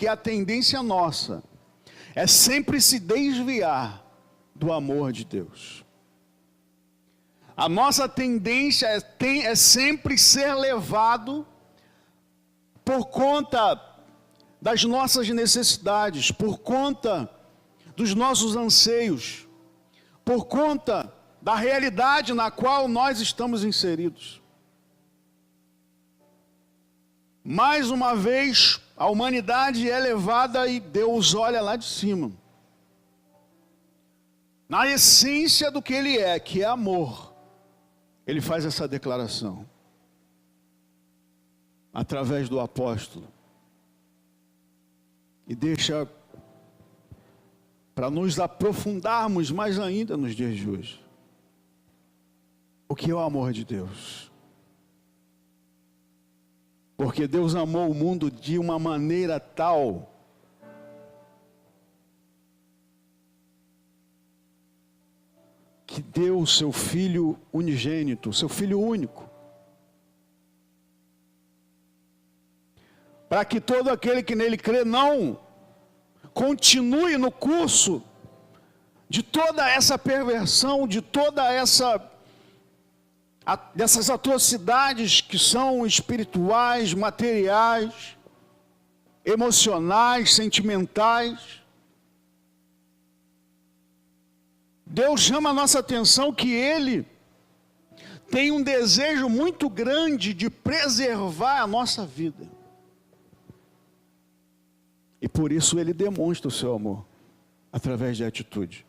porque a tendência nossa é sempre se desviar do amor de Deus. A nossa tendência é sempre ser levado por conta das nossas necessidades, por conta dos nossos anseios, por conta da realidade na qual nós estamos inseridos. Mais uma vez, a humanidade é levada e Deus olha lá de cima. Na essência do que Ele é, que é amor, Ele faz essa declaração. Através do apóstolo. E deixa para nos aprofundarmos mais ainda nos dias de hoje. O que é o amor de Deus? Porque Deus amou o mundo de uma maneira tal que deu o seu Filho unigênito, seu Filho único, para que todo aquele que nele crê não continue no curso de toda essa perversão, de toda dessas atrocidades que são espirituais, materiais, emocionais, sentimentais. Deus chama a nossa atenção que Ele tem um desejo muito grande de preservar a nossa vida. E por isso Ele demonstra o seu amor, através de atitude.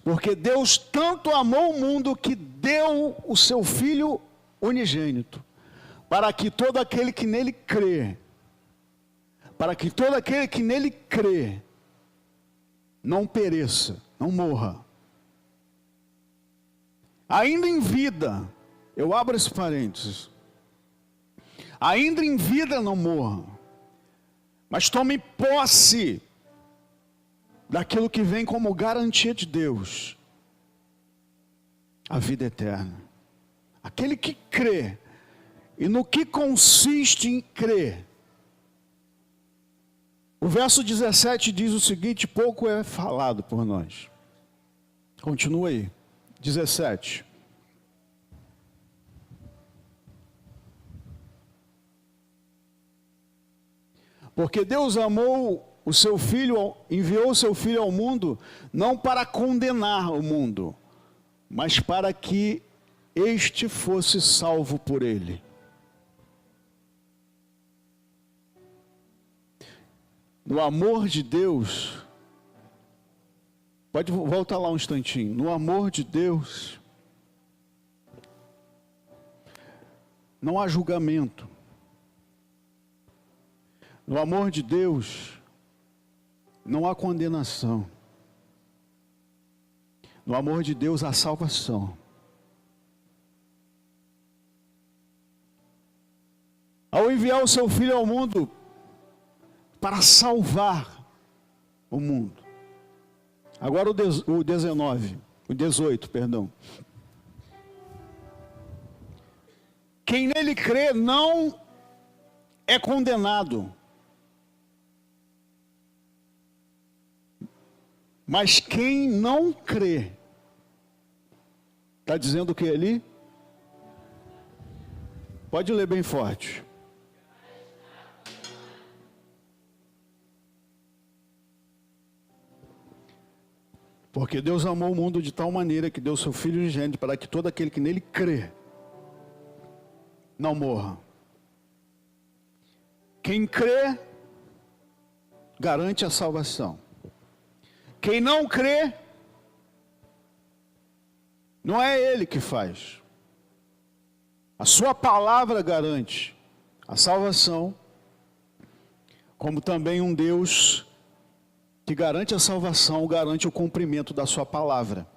Porque Deus tanto amou o mundo que deu o seu Filho unigênito, para que todo aquele que nele crê, não pereça, não morra. Ainda em vida, eu abro esse parênteses, ainda em vida não morra, mas tome posse daquilo que vem como garantia de Deus, a vida eterna. Aquele que crê, e no que consiste em crer. O verso 17 diz o seguinte, pouco é falado por nós. Continua aí, 17. Porque Deus amou o seu Filho, enviou o seu Filho ao mundo, não para condenar o mundo, mas para que este fosse salvo por ele. No amor de Deus, pode voltar lá um instantinho, no amor de Deus, não há julgamento. No amor de Deus, não há condenação. No amor de Deus, há salvação. Ao enviar o seu Filho ao mundo, para salvar o mundo. Agora o 18, perdão. Quem nele crê não é condenado, mas quem não crê, está dizendo o que ali? Pode ler bem forte. Porque Deus amou o mundo de tal maneira que deu seu Filho unigênito para que todo aquele que nele crê não morra. Quem crê garante a salvação. Quem não crê, não é Ele que faz. A sua palavra garante a salvação, como também um Deus que garante a salvação, garante o cumprimento da sua palavra.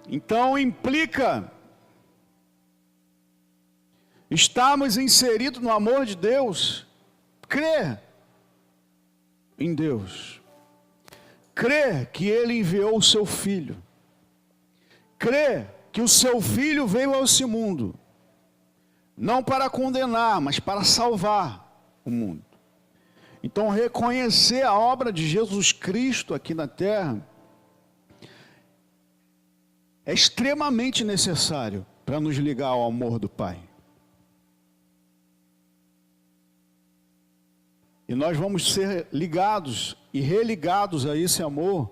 Então implica estarmos inseridos no amor de Deus, crer em Deus, crer que Ele enviou o seu Filho, crer que o seu Filho veio a esse mundo, não para condenar, mas para salvar o mundo. Então, reconhecer a obra de Jesus Cristo aqui na terra é extremamente necessário para nos ligar ao amor do Pai. E nós vamos ser ligados e religados a esse amor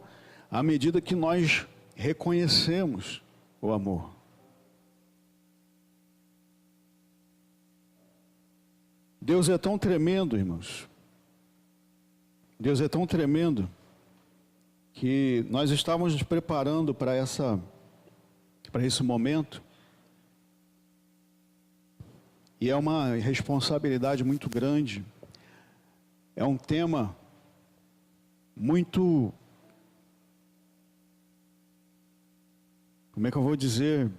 à medida que nós reconhecemos o amor. Deus é tão tremendo, irmãos. Deus é tão tremendo que nós estávamos nos preparando para esse momento. E é uma responsabilidade muito grande. É um tema muito, como é que eu vou dizer,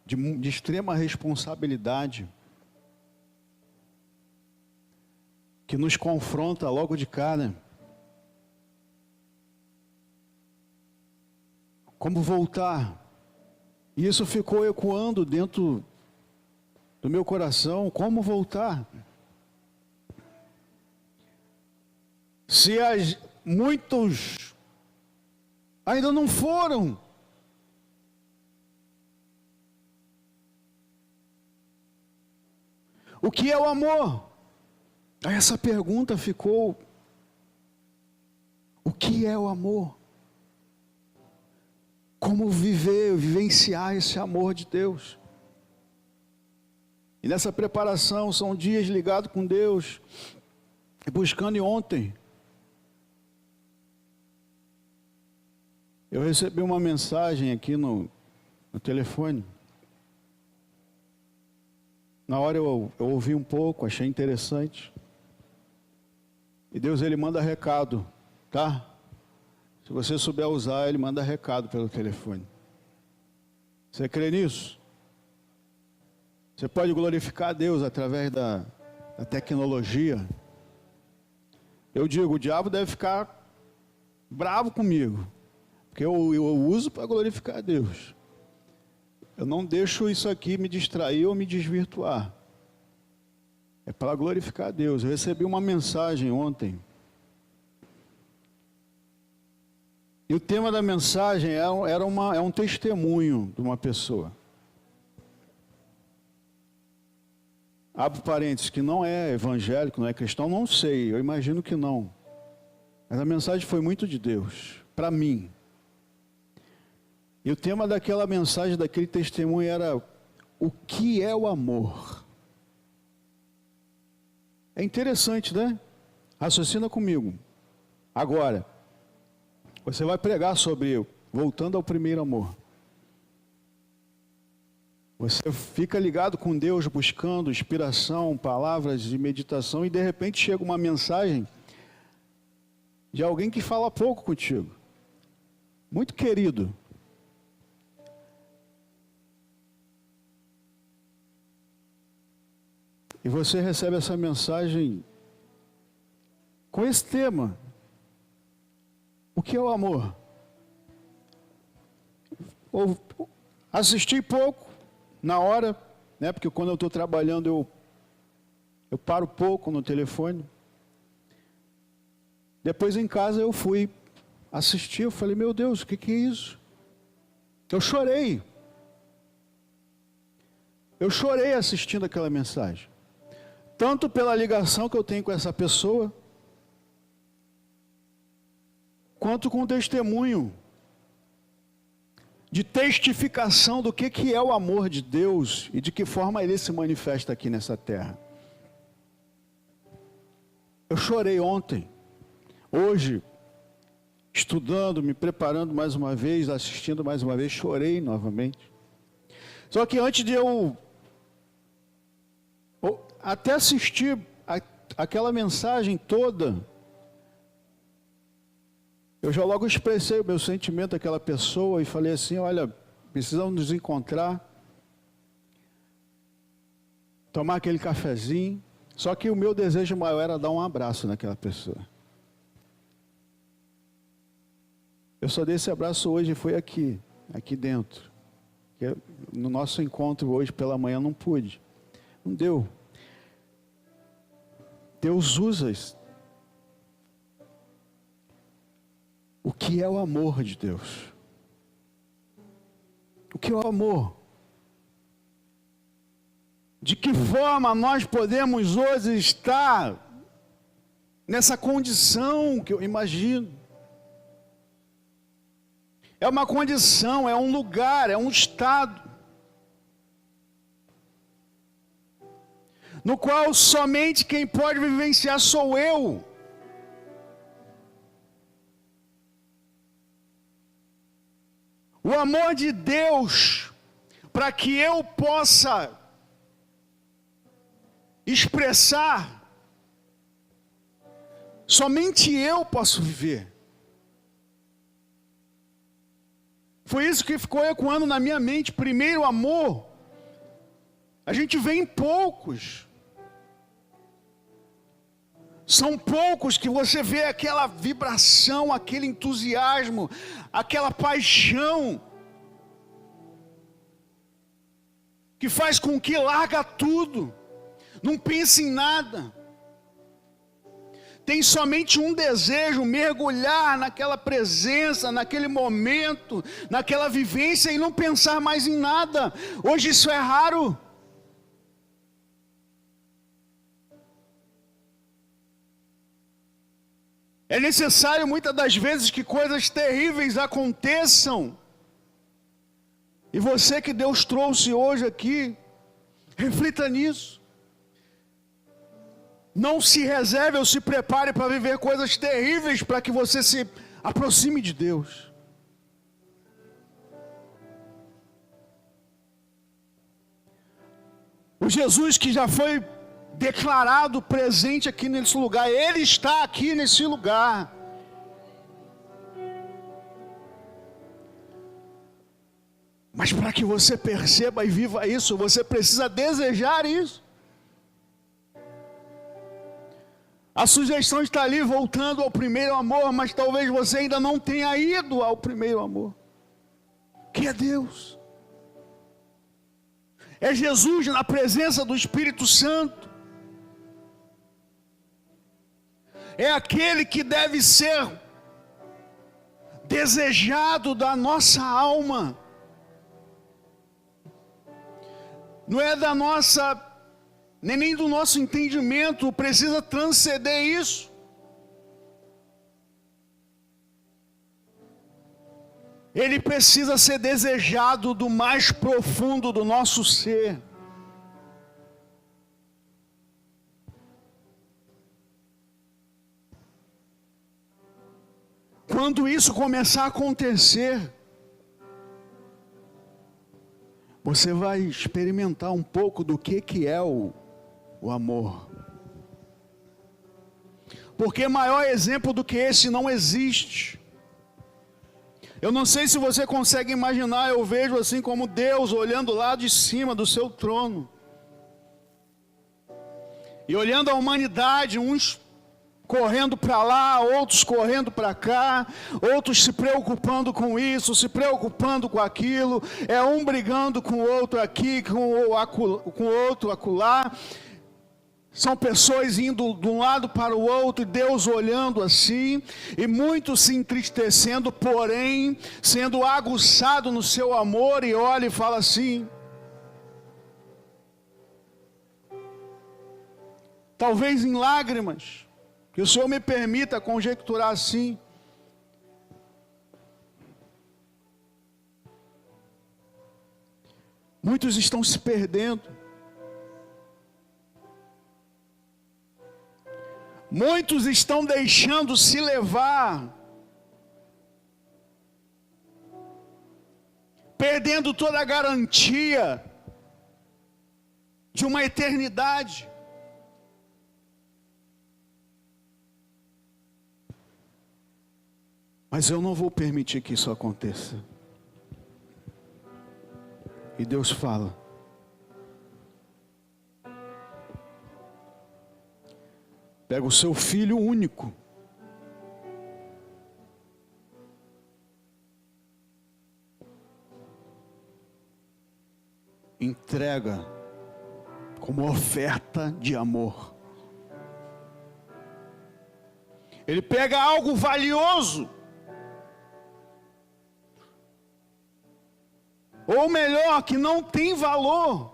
de extrema responsabilidade, que nos confronta logo de cara. Como voltar? E isso ficou ecoando dentro do meu coração. Como voltar? Se muitos ainda não foram. O que é o amor? Aí essa pergunta ficou. O que é o amor? Como vivenciar esse amor de Deus? E nessa preparação, são dias ligados com Deus, buscando. E ontem eu recebi uma mensagem aqui no telefone. Na hora eu ouvi um pouco, achei interessante. E Deus, Ele manda recado, tá? Se você souber usar, Ele manda recado pelo telefone. Você crê nisso? Você pode glorificar a Deus através da tecnologia. Eu digo, o diabo deve ficar bravo comigo, porque eu uso para glorificar a Deus. Eu não deixo isso aqui me distrair ou me desvirtuar. É para glorificar a Deus. Eu recebi uma mensagem ontem. E o tema da mensagem é um testemunho de uma pessoa. Abro parênteses, que não é evangélico, não é cristão, não sei, eu imagino que não. Mas a mensagem foi muito de Deus, para mim. E o tema daquela mensagem, daquele testemunho era: o que é o amor? É interessante, né? Raciocina comigo. Agora, você vai pregar sobre, voltando ao primeiro amor. Você fica ligado com Deus, buscando inspiração, palavras de meditação, e de repente chega uma mensagem de alguém que fala pouco contigo. Muito querido. E você recebe essa mensagem com esse tema. O que é o amor? Assisti pouco na hora, né? Porque quando eu estou trabalhando eu paro pouco no telefone. Depois em casa eu fui assistir, eu falei, meu Deus, o que é isso? Eu chorei. Eu chorei assistindo aquela mensagem. Tanto pela ligação que eu tenho com essa pessoa, quanto com o testemunho de testificação do que é o amor de Deus e de que forma Ele se manifesta aqui nessa terra. Eu chorei ontem, hoje, estudando, me preparando mais uma vez, assistindo mais uma vez, chorei novamente. Só que antes de eu até assistir aquela mensagem toda, eu já logo expressei o meu sentimento àquela pessoa e falei assim, olha, precisamos nos encontrar, tomar aquele cafezinho. Só que o meu desejo maior era dar um abraço naquela pessoa. Eu só dei esse abraço hoje, foi aqui dentro. No nosso encontro hoje pela manhã não pude. Não deu. Deus usa isso. O que é o amor de Deus? O que é o amor? De que forma nós podemos hoje estar nessa condição que eu imagino? É uma condição, é um lugar, é um estado no qual somente quem pode vivenciar sou eu. O amor de Deus, para que eu possa expressar, somente eu posso viver. Foi isso que ficou ecoando na minha mente. Primeiro amor, a gente vê em poucos. São poucos que você vê aquela vibração, aquele entusiasmo, aquela paixão, que faz com que larga tudo, não pense em nada. Tem somente um desejo, mergulhar naquela presença, naquele momento, naquela vivência e não pensar mais em nada. Hoje isso é raro. É necessário muitas das vezes que coisas terríveis aconteçam. E você que Deus trouxe hoje aqui, reflita nisso. Não se reserve ou se prepare para viver coisas terríveis para que você se aproxime de Deus. O Jesus que já foi declarado presente aqui nesse lugar, Ele está aqui nesse lugar. Mas para que você perceba e viva isso, você precisa desejar isso. A sugestão está ali voltando ao primeiro amor, mas talvez você ainda não tenha ido ao primeiro amor, que é Deus. É Jesus na presença do Espírito Santo. É aquele que deve ser desejado da nossa alma. Não é da nossa, nem do nosso entendimento, precisa transcender isso. Ele precisa ser desejado do mais profundo do nosso ser. Quando isso começar a acontecer, você vai experimentar um pouco do que é o amor. Porque maior exemplo do que esse não existe. Eu não sei se você consegue imaginar, eu vejo assim como Deus olhando lá de cima do seu trono. E olhando a humanidade, uns correndo para lá, outros correndo para cá, outros se preocupando com isso, se preocupando com aquilo, é um brigando com o outro aqui, com o outro acolá. São pessoas indo de um lado para o outro, e Deus olhando assim, e muitos se entristecendo, porém, sendo aguçado no seu amor, e olha e fala assim, talvez em lágrimas, que o Senhor me permita conjecturar assim. Muitos estão se perdendo. Muitos estão deixando se levar. Perdendo toda a garantia de uma eternidade. Mas eu não vou permitir que isso aconteça. E Deus fala: pega o seu filho único, entrega como oferta de amor. Ele pega algo valioso, ou melhor, que não tem valor,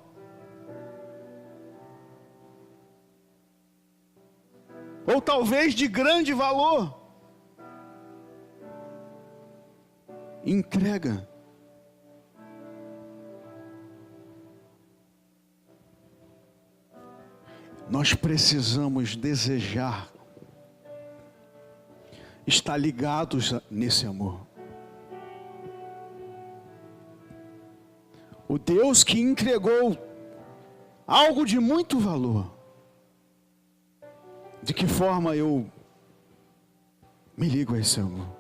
ou talvez de grande valor, entrega. Nós precisamos desejar estar ligados nesse amor. O Deus que entregou algo de muito valor. De que forma eu me ligo a esse amor?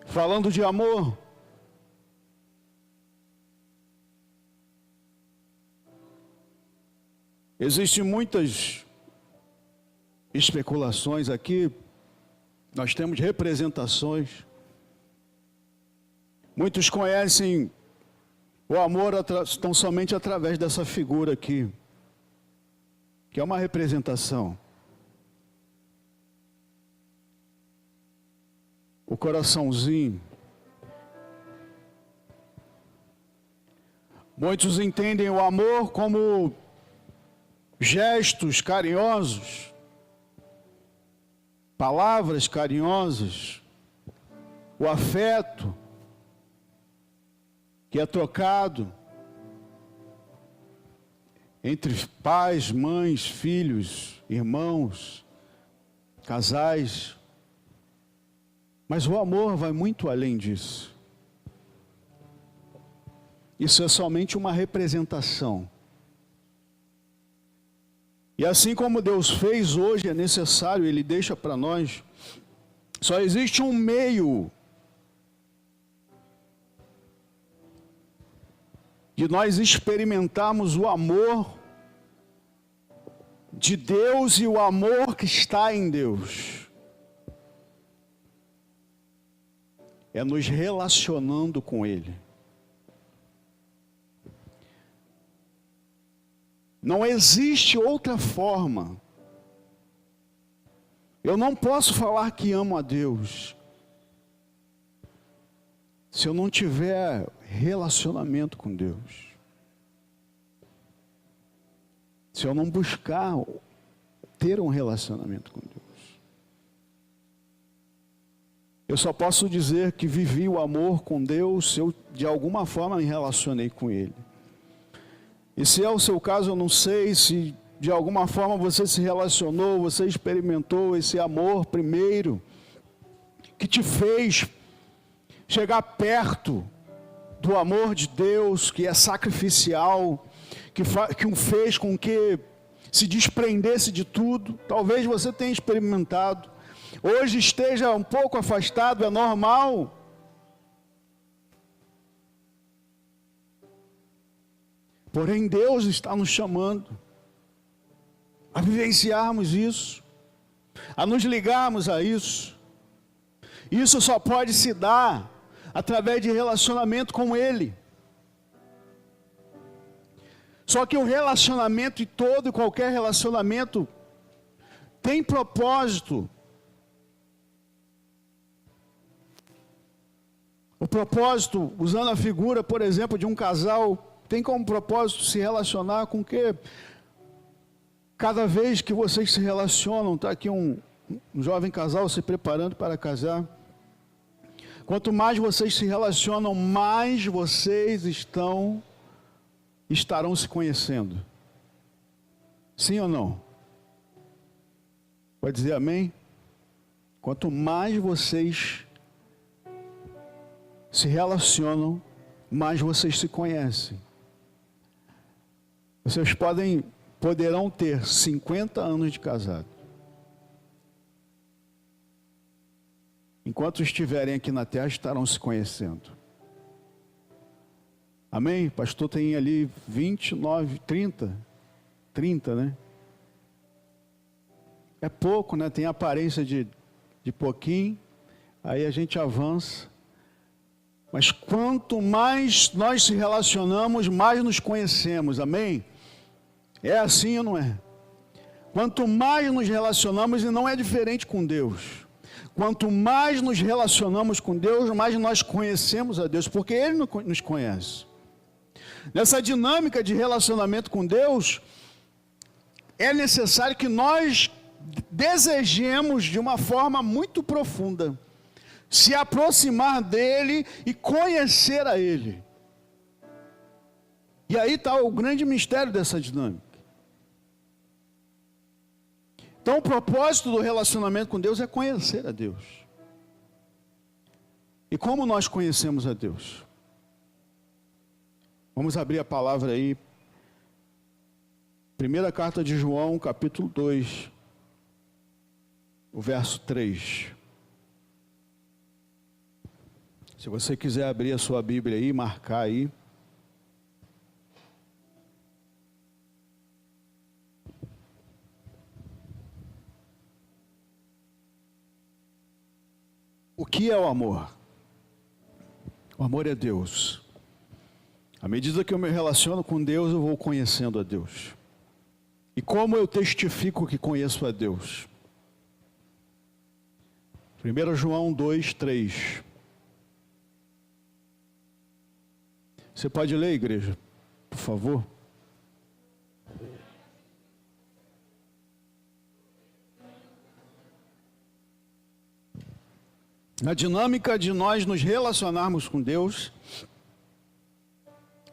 Falando de amor, existem muitas especulações aqui, nós temos representações. Muitos conhecem o amor tão somente através dessa figura aqui, que é uma representação. O coraçãozinho. Muitos entendem o amor como gestos carinhosos, palavras carinhosas, o afeto que é trocado entre pais, mães, filhos, irmãos, casais. Mas o amor vai muito além disso. Isso é somente uma representação. E assim como Deus fez hoje, é necessário, Ele deixa para nós, só existe um meio de nós experimentarmos o amor de Deus e o amor que está em Deus. É nos relacionando com Ele. Não existe outra forma. Eu não posso falar que amo a Deus se eu não tiver relacionamento com Deus. Se eu não buscar ter um relacionamento com Deus. Eu só posso dizer que vivi o amor com Deus se eu de alguma forma me relacionei com Ele. E se é o seu caso, eu não sei se de alguma forma você se relacionou, você experimentou esse amor primeiro, que te fez chegar perto do amor de Deus, que é sacrificial, que o fez com que se desprendesse de tudo. Talvez você tenha experimentado, hoje esteja um pouco afastado, é normal. Porém, Deus está nos chamando a vivenciarmos isso, a nos ligarmos a isso. Isso só pode se dar através de relacionamento com Ele. Só que o relacionamento, e todo e qualquer relacionamento, tem propósito. O propósito, usando a figura, por exemplo, de um casal, tem como propósito se relacionar com que cada vez que vocês se relacionam, está aqui um jovem casal se preparando para casar. Quanto mais vocês se relacionam, mais vocês estarão se conhecendo. Sim ou não? Pode dizer amém? Quanto mais vocês se relacionam, mais vocês se conhecem. Vocês poderão ter 50 anos de casado. Enquanto estiverem aqui na terra, estarão se conhecendo. Amém? Pastor tem ali 29, 30, né? É pouco, né? Tem aparência de pouquinho, aí a gente avança. Mas quanto mais nós se relacionamos, mais nos conhecemos, amém? É assim ou não é? Quanto mais nos relacionamos, e não é diferente com Deus. Quanto mais nos relacionamos com Deus, mais nós conhecemos a Deus, porque Ele nos conhece. Nessa dinâmica de relacionamento com Deus, é necessário que nós desejemos de uma forma muito profunda se aproximar dEle e conhecer a Ele. E aí está o grande mistério dessa dinâmica. Então o propósito do relacionamento com Deus é conhecer a Deus. E como nós conhecemos a Deus? Vamos abrir a palavra aí. Primeira carta de João, capítulo 2, o verso 3. Se você quiser abrir a sua Bíblia aí, marcar aí. O que é o amor? O amor é Deus. À medida que eu me relaciono com Deus, eu vou conhecendo a Deus. E como eu testifico que conheço a Deus? 1 João 2, 3. Você pode ler, igreja, por favor? Na dinâmica de nós nos relacionarmos com Deus,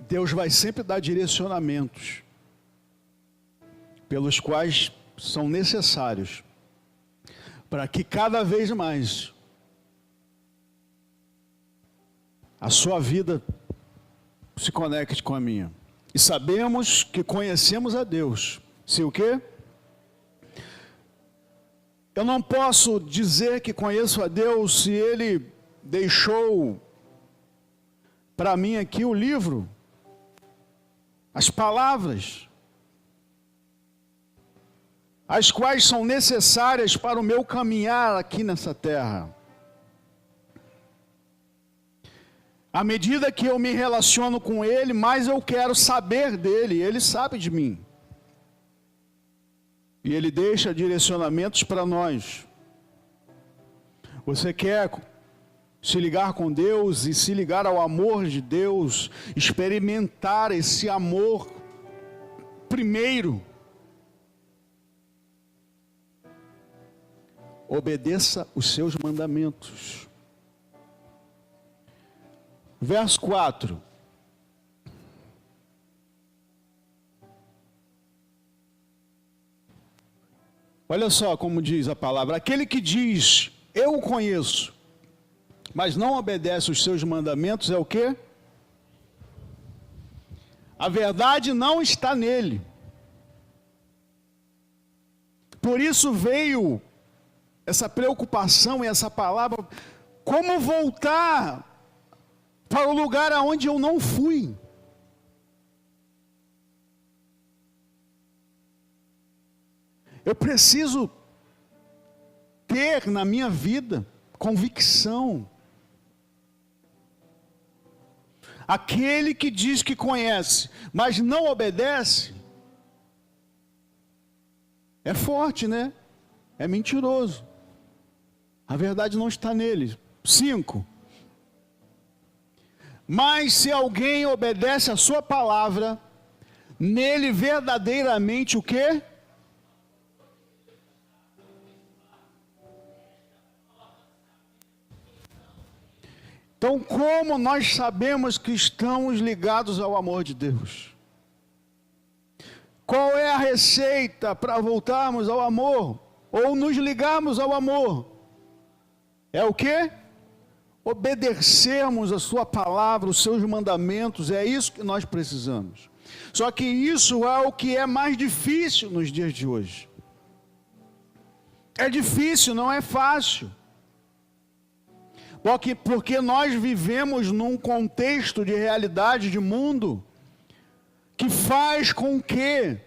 Deus vai sempre dar direcionamentos pelos quais são necessários para que cada vez mais a sua vida se conecte com a minha. E sabemos que conhecemos a Deus. Se o quê? Eu não posso dizer que conheço a Deus se Ele deixou para mim aqui o livro, as palavras, as quais são necessárias para o meu caminhar aqui nessa terra. À medida que eu me relaciono com Ele, mais eu quero saber dEle, Ele sabe de mim. E Ele deixa direcionamentos para nós. Você quer se ligar com Deus e se ligar ao amor de Deus, experimentar esse amor primeiro? Obedeça os seus mandamentos. Verso 4. Olha só como diz a palavra. Aquele que diz, eu o conheço, mas não obedece os seus mandamentos, é o quê? A verdade não está nele. Por isso veio essa preocupação e essa palavra, como voltar para o lugar aonde eu não fui. Eu preciso ter na minha vida convicção. Aquele que diz que conhece, mas não obedece, é forte, né? É mentiroso. A verdade não está nele. 5. Mas se alguém obedece a sua palavra, nele verdadeiramente o quê? Então, como nós sabemos que estamos ligados ao amor de Deus? Qual é a receita para voltarmos ao amor? Ou nos ligarmos ao amor? É o quê? Obedecermos a sua palavra, os seus mandamentos, é isso que nós precisamos. Só que isso é o que é mais difícil nos dias de hoje. É difícil, não é fácil. Porque nós vivemos num contexto de realidade de mundo que faz com que,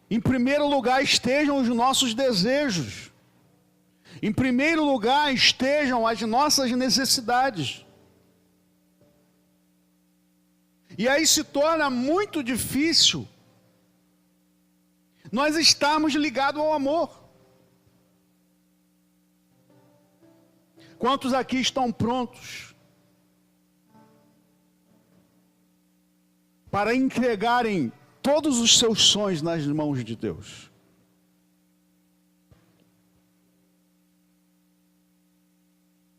em primeiro lugar, estejam os nossos desejos. Em primeiro lugar, estejam as nossas necessidades. E aí se torna muito difícil nós estarmos ligados ao amor. Quantos aqui estão prontos para entregarem todos os seus sonhos nas mãos de Deus?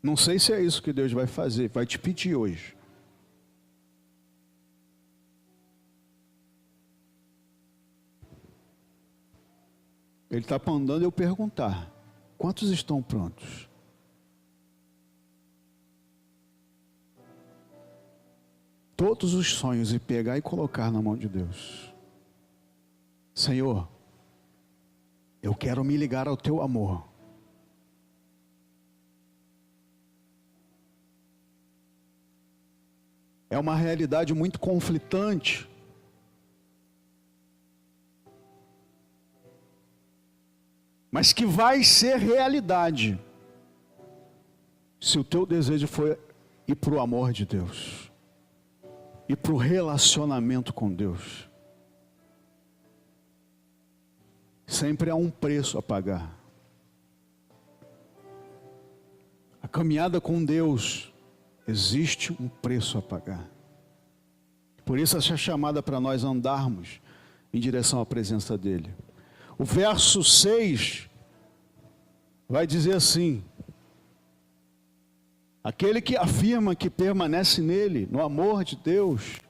Não sei se é isso que Deus vai fazer, vai te pedir hoje. Ele está mandando eu perguntar: quantos estão prontos? Todos os sonhos e pegar e colocar na mão de Deus. Senhor, eu quero me ligar ao teu amor. É uma realidade muito conflitante. Mas que vai ser realidade se o teu desejo for ir para o amor de Deus, ir para o relacionamento com Deus. Sempre há um preço a pagar. A caminhada com Deus, existe um preço a pagar. Por isso essa chamada para nós andarmos em direção à presença dEle. O verso 6 vai dizer assim: aquele que afirma que permanece nele, no amor de Deus,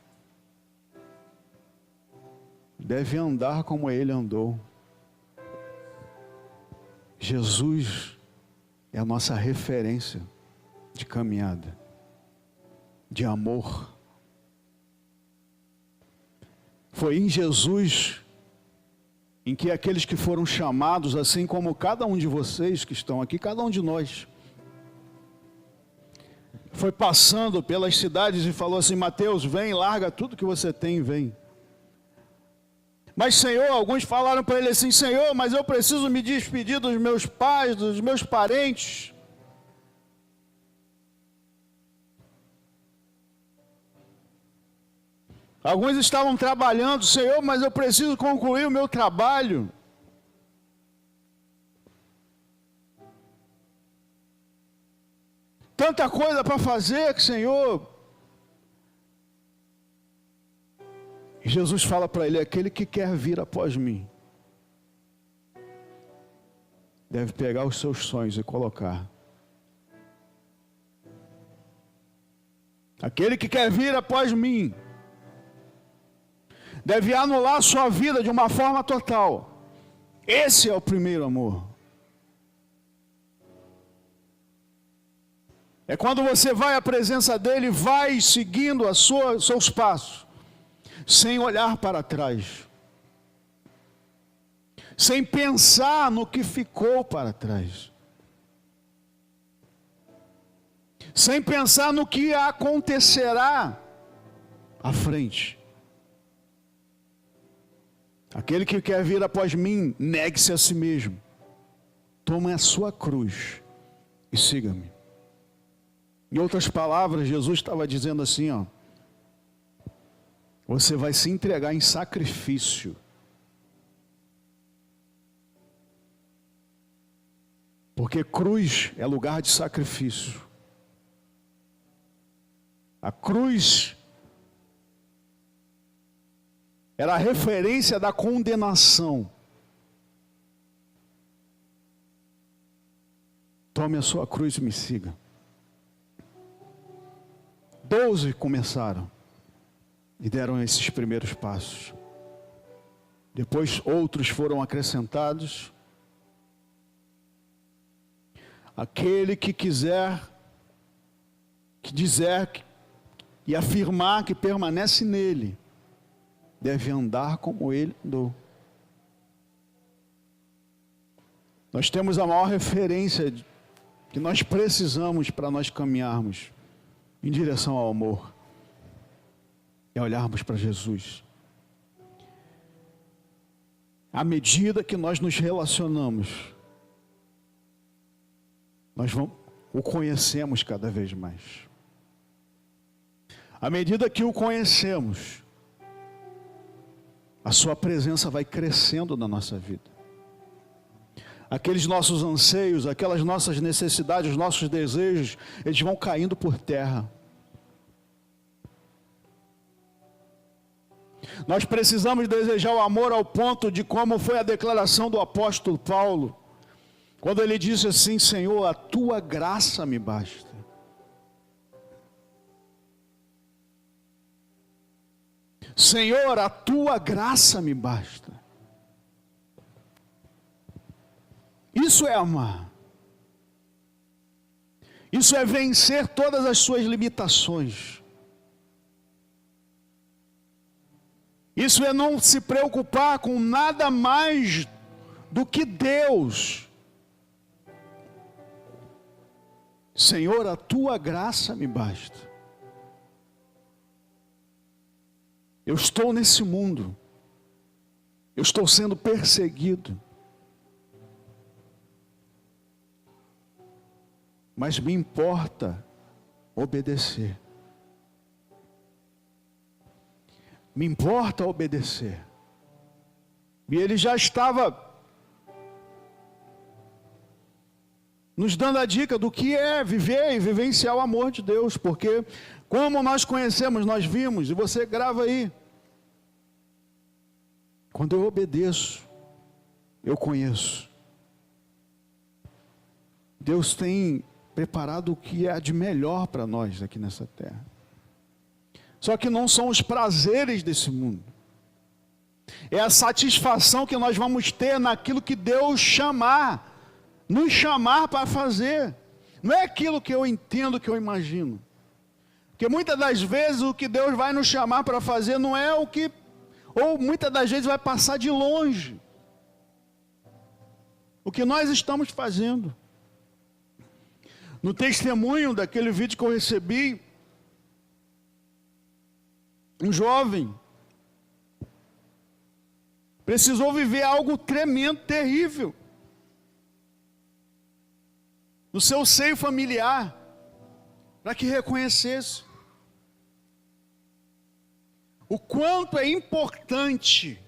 deve andar como ele andou. Jesus é a nossa referência de caminhada, de amor. Foi em Jesus em que aqueles que foram chamados, assim como cada um de vocês que estão aqui, cada um de nós, foi passando pelas cidades e falou assim: Mateus, vem, larga tudo que você tem e vem. Mas Senhor, alguns falaram para ele assim: Senhor, mas eu preciso me despedir dos meus pais, dos meus parentes. Alguns estavam trabalhando: Senhor, mas eu preciso concluir o meu trabalho. Tanta coisa para fazer, Senhor. E Jesus fala para ele: aquele que quer vir após mim, deve pegar os seus sonhos e colocar. Aquele que quer vir após mim, deve anular a sua vida de uma forma total. Esse é o primeiro amor. É quando você vai à presença dele, vai seguindo seus passos, sem olhar para trás, sem pensar no que ficou para trás, sem pensar no que acontecerá à frente. Aquele que quer vir após mim, negue-se a si mesmo, tome a sua cruz e siga-me. Em outras palavras, Jesus estava dizendo assim, ó: você vai se entregar em sacrifício. Porque cruz é lugar de sacrifício. A cruz era a referência da condenação. Tome a sua cruz e me siga. 12 começaram e deram esses primeiros passos. Depois outros foram acrescentados. Aquele que quiser, que dizer e afirmar que permanece nele, deve andar como ele andou. Nós temos a maior referência que nós precisamos para nós caminharmos em direção ao amor, é olharmos para Jesus. À medida que nós nos relacionamos, nós o conhecemos cada vez mais. À medida que o conhecemos, a sua presença vai crescendo na nossa vida. Aqueles nossos anseios, aquelas nossas necessidades, os nossos desejos, eles vão caindo por terra. Nós precisamos desejar o amor ao ponto de como foi a declaração do apóstolo Paulo, quando ele disse assim: Senhor, a tua graça me basta. Senhor, a tua graça me basta. Isso é amar. Isso é vencer todas as suas limitações. Isso é não se preocupar com nada mais do que Deus. Senhor, a tua graça me basta. Eu estou nesse mundo. Eu estou sendo perseguido. Mas me importa obedecer. Me importa obedecer. E ele já estava nos dando a dica do que é viver e vivenciar o amor de Deus, porque como nós conhecemos, nós vimos, e você grava aí. Quando eu obedeço, eu conheço. Deus tem preparado o que há de melhor para nós aqui nessa terra. Só que não são os prazeres desse mundo. É a satisfação que nós vamos ter naquilo que Deus nos chamar para fazer. Não é aquilo que eu entendo, que eu imagino. Porque muitas das vezes o que Deus vai nos chamar para fazer não é o que, ou muitas das vezes vai passar de longe o que nós estamos fazendo. No testemunho daquele vídeo que eu recebi, um jovem precisou viver algo tremendo, terrível, no seu seio familiar, para que reconhecesse o quanto é importante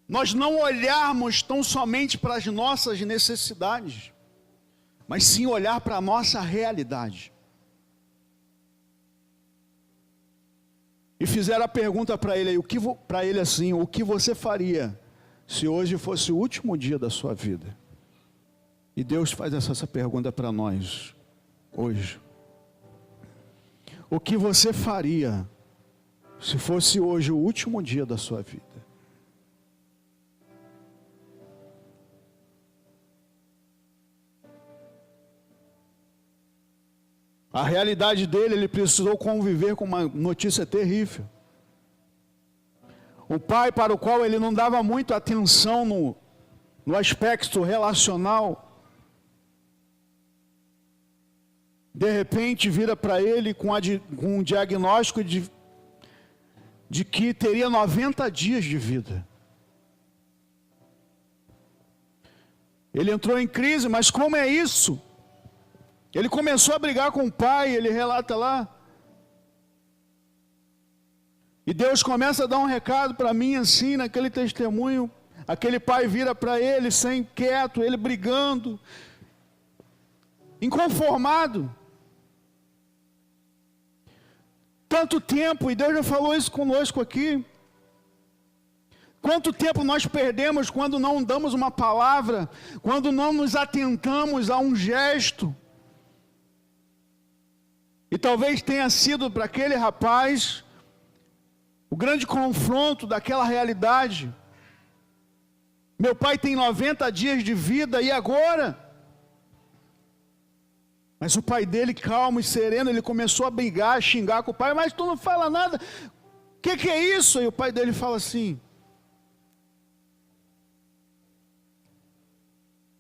nós não olharmos tão somente para as nossas necessidades, mas sim olhar para a nossa realidade. E fizeram a pergunta para ele, o que você faria se hoje fosse o último dia da sua vida? E Deus faz essa pergunta para nós hoje. O que você faria se fosse hoje o último dia da sua vida? A realidade dele, ele precisou conviver com uma notícia terrível. O pai, para o qual ele não dava muito atenção no aspecto relacional, de repente vira para ele com um diagnóstico de que teria 90 dias de vida. Ele entrou em crise, mas como é isso? Ele começou a brigar com o pai, ele relata lá. E Deus começa a dar um recado para mim assim, naquele testemunho. Aquele pai vira para ele, sem quieto, ele brigando, inconformado. Tanto tempo, e Deus já falou isso conosco aqui. Quanto tempo nós perdemos quando não damos uma palavra, quando não nos atentamos a um gesto. E talvez tenha sido para aquele rapaz o grande confronto daquela realidade. Meu pai tem 90 dias de vida, e agora? Mas o pai dele, calmo e sereno, ele começou a brigar, a xingar com o pai. Mas tu não fala nada, o que é isso? E o pai dele fala assim: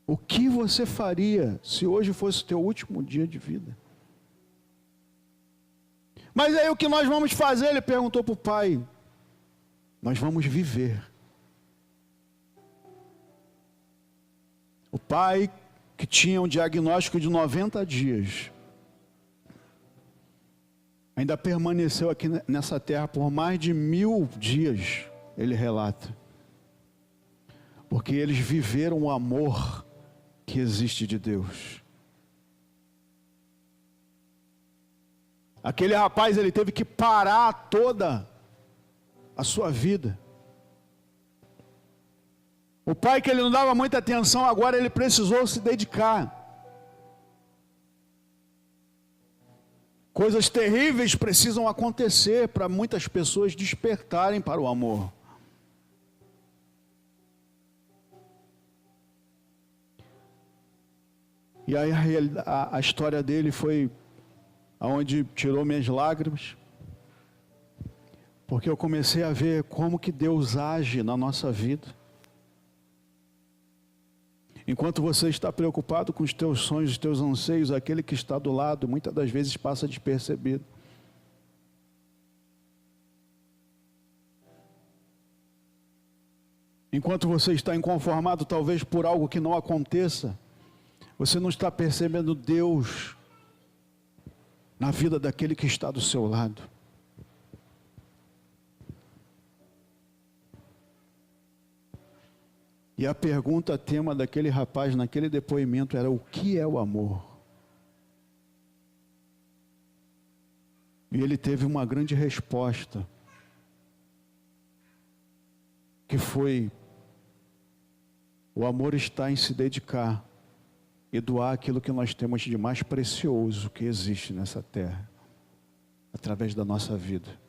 o que você faria se hoje fosse o teu último dia de vida? Mas aí o que nós vamos fazer? Ele perguntou para o pai. Nós vamos viver. O pai, que tinha um diagnóstico de 90 dias, ainda permaneceu aqui nessa terra por mais de 1000 dias, ele relata. Porque eles viveram o amor que existe de Deus. Aquele rapaz, ele teve que parar toda a sua vida. O pai, que ele não dava muita atenção, agora ele precisou se dedicar. Coisas terríveis precisam acontecer para muitas pessoas despertarem para o amor. E aí a história dele foi aonde tirou minhas lágrimas, porque eu comecei a ver como que Deus age na nossa vida. Enquanto você está preocupado com os teus sonhos, os teus anseios, aquele que está do lado, muitas das vezes passa despercebido. Enquanto você está inconformado, talvez por algo que não aconteça, você não está percebendo Deus na vida daquele que está do seu lado. E a pergunta tema daquele rapaz naquele depoimento era: o que é o amor? E ele teve uma grande resposta, que foi: o amor está em se dedicar e doar aquilo que nós temos de mais precioso que existe nessa terra, através da nossa vida.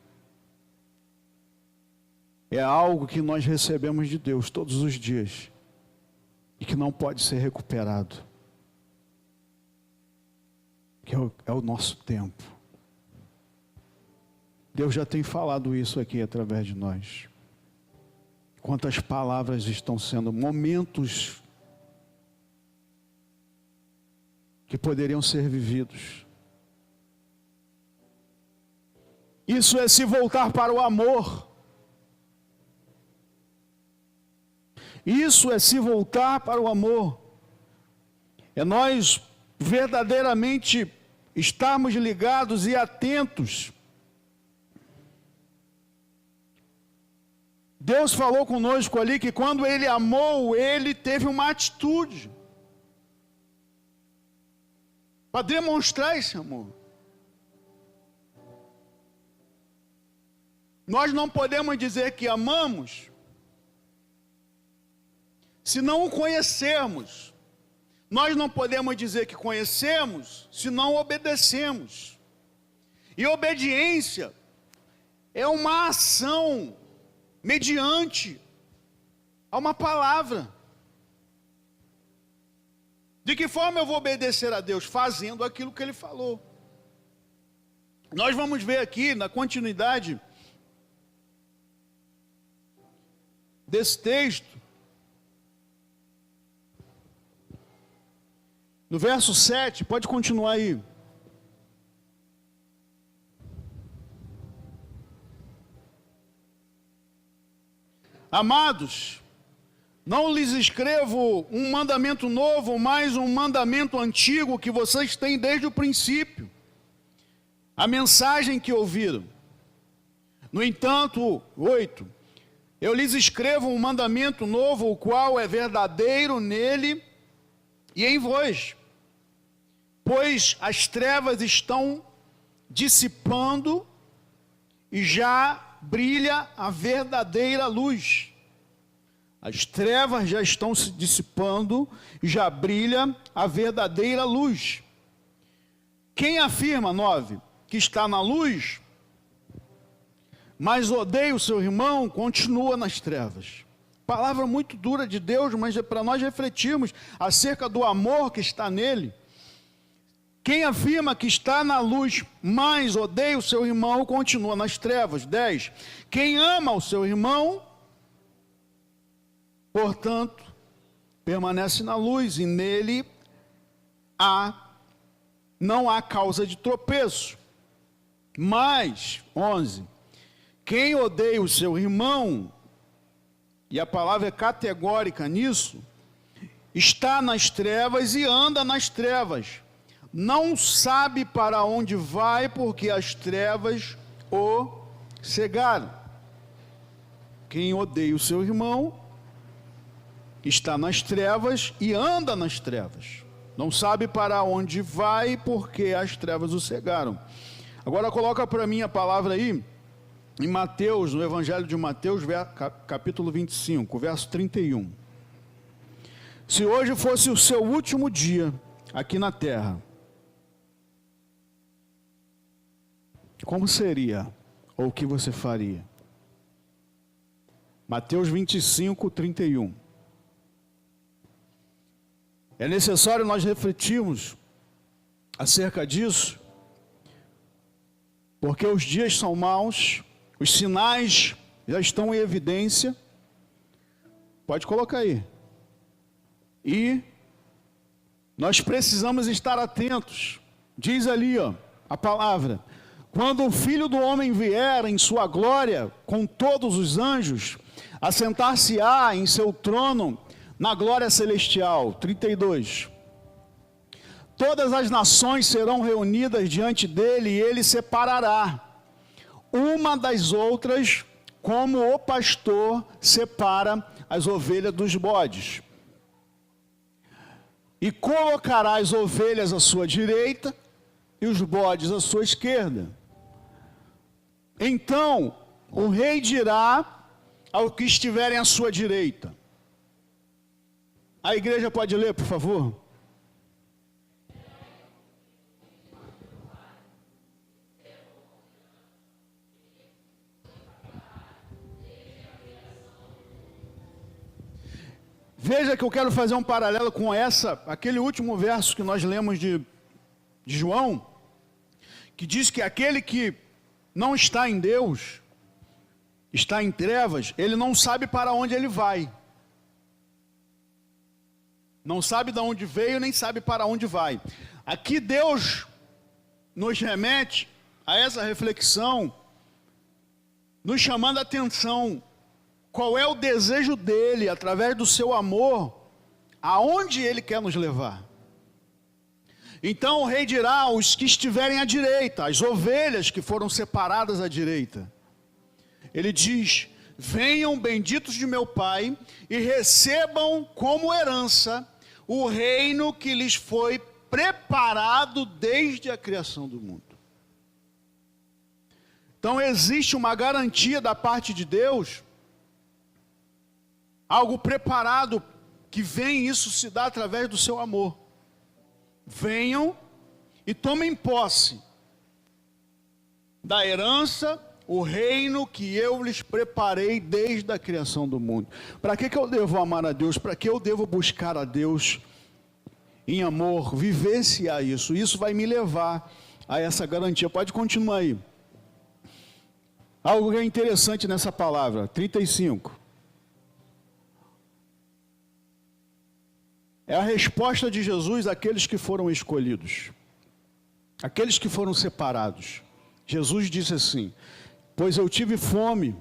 É algo que nós recebemos de Deus todos os dias e que não pode ser recuperado, que é o nosso tempo. Deus já tem falado isso aqui através de nós. Quantas palavras estão sendo, momentos que poderiam ser vividos. Isso é se voltar para o amor. Isso é se voltar para o amor. É nós verdadeiramente estarmos ligados e atentos. Deus falou conosco ali que quando Ele amou, Ele teve uma atitude para demonstrar esse amor. Nós não podemos dizer que amamos se não o conhecermos. Nós não podemos dizer que conhecemos se não obedecemos. E obediência é uma ação mediante a uma palavra. De que forma eu vou obedecer a Deus? Fazendo aquilo que Ele falou. Nós vamos ver aqui, na continuidade desse texto, no verso 7, pode continuar aí. Amados, não lhes escrevo um mandamento novo, mas um mandamento antigo que vocês têm desde o princípio, a mensagem que ouviram. No entanto, 8, eu lhes escrevo um mandamento novo, o qual é verdadeiro nele e em vós, pois as trevas estão dissipando e já brilha a verdadeira luz. As trevas já estão se dissipando e já brilha a verdadeira luz. Quem afirma, 9, que está na luz, mas odeia o seu irmão, continua nas trevas. Palavra muito dura de Deus, mas é para nós refletirmos acerca do amor que está nele. Quem afirma que está na luz, mas odeia o seu irmão, continua nas trevas. 10. Quem ama o seu irmão, portanto, permanece na luz, e nele não há causa de tropeço. Mas, 11, quem odeia o seu irmão, e a palavra é categórica nisso, está nas trevas e anda nas trevas, não sabe para onde vai, porque as trevas o cegaram. Quem odeia o seu irmão está nas trevas e anda nas trevas. Não sabe para onde vai, porque as trevas o cegaram. Agora coloca para mim a palavra aí, em Mateus, no Evangelho de Mateus, capítulo 25, verso 31. Se hoje fosse o seu último dia aqui na terra, como seria, ou o que você faria? Mateus 25, 31. É necessário nós refletirmos acerca disso, porque os dias são maus, os sinais já estão em evidência. Pode colocar aí. E nós precisamos estar atentos. Diz ali, ó, a palavra: quando o Filho do Homem vier em sua glória, com todos os anjos, assentar-se-á em seu trono na glória celestial. 32. Todas as nações serão reunidas diante dele, e ele separará uma das outras, como o pastor separa as ovelhas dos bodes. E colocará as ovelhas à sua direita e os bodes à sua esquerda. Então o rei dirá ao que estiverem à sua direita. A igreja pode ler, por favor? Veja que eu quero fazer um paralelo com aquele último verso que nós lemos de João, que diz que aquele que não está em Deus, está em trevas, ele não sabe para onde ele vai. Não sabe de onde veio, nem sabe para onde vai. Aqui Deus nos remete a essa reflexão, nos chamando a atenção. Qual é o desejo dele, através do seu amor, aonde ele quer nos levar? Então o rei dirá aos que estiverem à direita, as ovelhas que foram separadas à direita. Ele diz: venham benditos de meu Pai e recebam como herança o reino que lhes foi preparado desde a criação do mundo. Então existe uma garantia da parte de Deus, algo preparado, que vem, isso se dá através do seu amor. Venham e tomem posse da herança, o reino que eu lhes preparei desde a criação do mundo. Para que eu devo amar a Deus? Para que eu devo buscar a Deus em amor, vivenciar isso? Isso vai me levar a essa garantia. Pode continuar aí. Algo que é interessante nessa palavra, 35. É a resposta de Jesus àqueles que foram escolhidos, aqueles que foram separados. Jesus disse assim: pois eu tive fome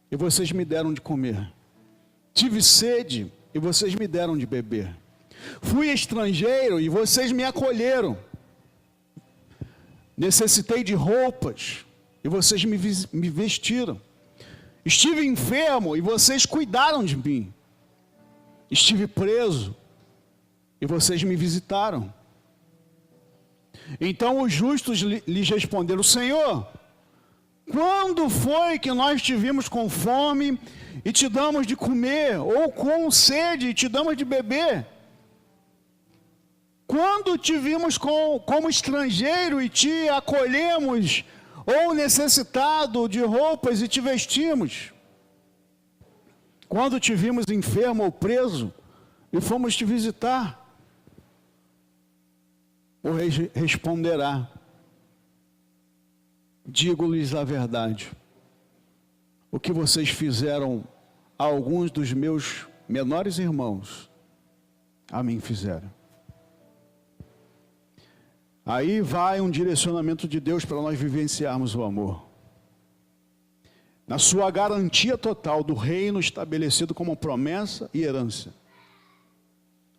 e vocês me deram de comer, tive sede e vocês me deram de beber, fui estrangeiro e vocês me acolheram, necessitei de roupas e vocês me vestiram, estive enfermo e vocês cuidaram de mim, estive preso e vocês me visitaram. Então os justos lhes responderam: Senhor, quando foi que nós te vimos com fome e te damos de comer, ou com sede e te damos de beber? Quando te vimos como estrangeiro e te acolhemos, ou necessitado de roupas e te vestimos? Quando te vimos enfermo ou preso e fomos te visitar? O rei responderá: digo-lhes a verdade, o que vocês fizeram a alguns dos meus menores irmãos, a mim fizeram. Aí vai um direcionamento de Deus para nós vivenciarmos o amor. Na sua garantia total do reino estabelecido como promessa e herança.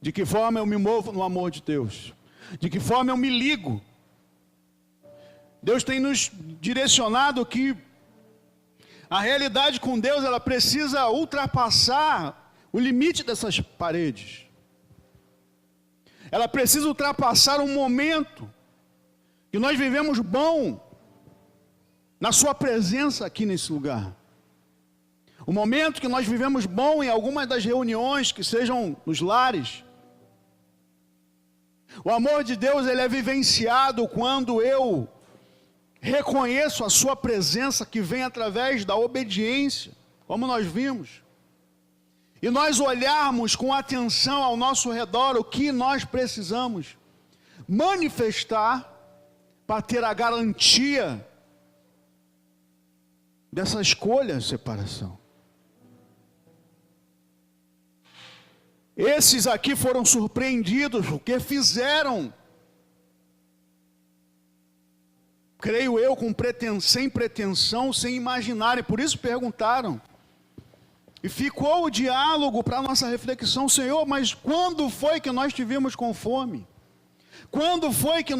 De que forma eu me movo no amor de Deus? De que forma eu me ligo? Deus tem nos direcionado que a realidade com Deus, ela precisa ultrapassar o limite dessas paredes. Ela precisa ultrapassar um momento que nós vivemos bom na sua presença aqui nesse lugar. O momento que nós vivemos bom em algumas das reuniões, que sejam nos lares. O amor de Deus, ele é vivenciado quando eu reconheço a sua presença que vem através da obediência, como nós vimos. E nós olharmos com atenção ao nosso redor o que nós precisamos manifestar para ter a garantia dessa escolha, separação. Esses aqui foram surpreendidos porque fizeram, creio eu, sem pretensão, sem imaginar, e por isso perguntaram. E ficou o diálogo para a nossa reflexão: Senhor, mas quando foi que nós tivemos com fome? Quando foi que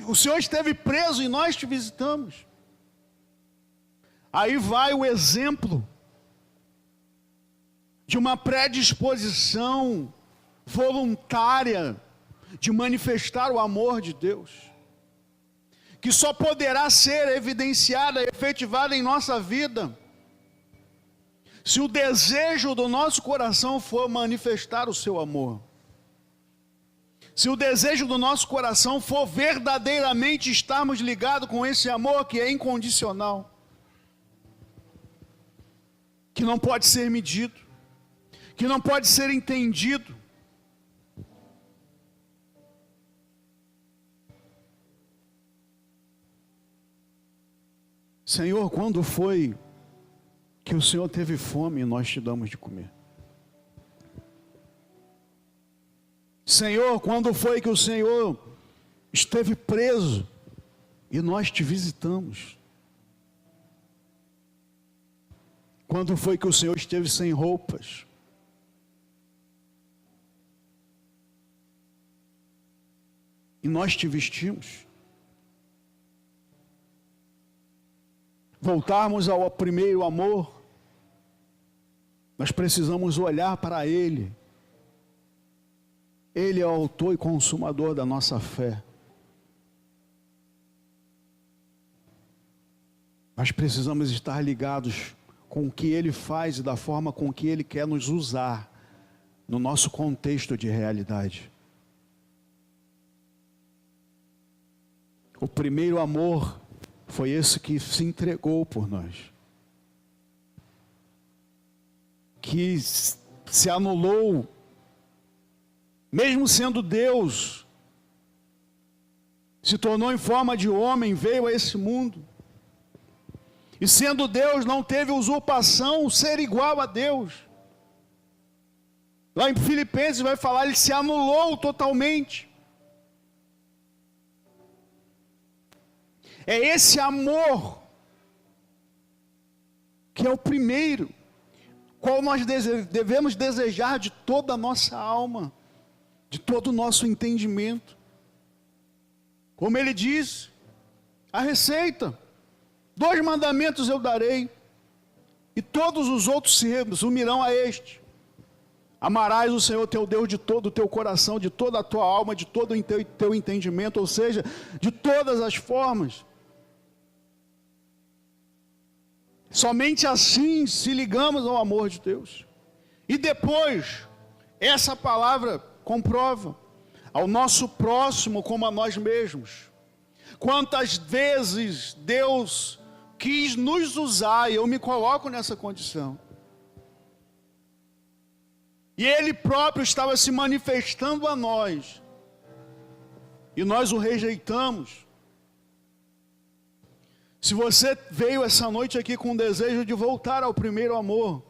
o Senhor esteve preso e nós te visitamos? Aí vai o exemplo de uma predisposição voluntária de manifestar o amor de Deus, que só poderá ser evidenciada e efetivada em nossa vida se o desejo do nosso coração for manifestar o seu amor. Se o desejo do nosso coração for verdadeiramente estarmos ligados com esse amor que é incondicional, que não pode ser medido, que não pode ser entendido. Senhor, quando foi que o Senhor teve fome e nós te damos de comer? Senhor, quando foi que o Senhor esteve preso e nós te visitamos? Quando foi que o Senhor esteve sem roupas e nós te vestimos? Voltarmos ao primeiro amor, nós precisamos olhar para Ele. Ele é o autor e consumador da nossa fé. Nós precisamos estar ligados com o que Ele faz e da forma com que Ele quer nos usar no nosso contexto de realidade. O primeiro amor foi esse que se entregou por nós, que se anulou, mesmo sendo Deus, se tornou em forma de homem, veio a esse mundo, e sendo Deus não teve usurpação, ser igual a Deus. Lá em Filipenses vai falar, ele se anulou totalmente. É esse amor que é o primeiro, qual nós devemos desejar de toda a nossa alma, de todo o nosso entendimento. Como ele diz, a receita: 2 mandamentos eu darei, e todos os outros se resumirão a este: amarás o Senhor teu Deus de todo o teu coração, de toda a tua alma, de todo o teu entendimento, ou seja, de todas as formas. Somente assim se ligamos ao amor de Deus. E depois, essa palavra comprova: ao nosso próximo como a nós mesmos. Quantas vezes Deus quis nos usar, e eu me coloco nessa condição, e Ele próprio estava se manifestando a nós, e nós o rejeitamos. Se você veio essa noite aqui com o desejo de voltar ao primeiro amor,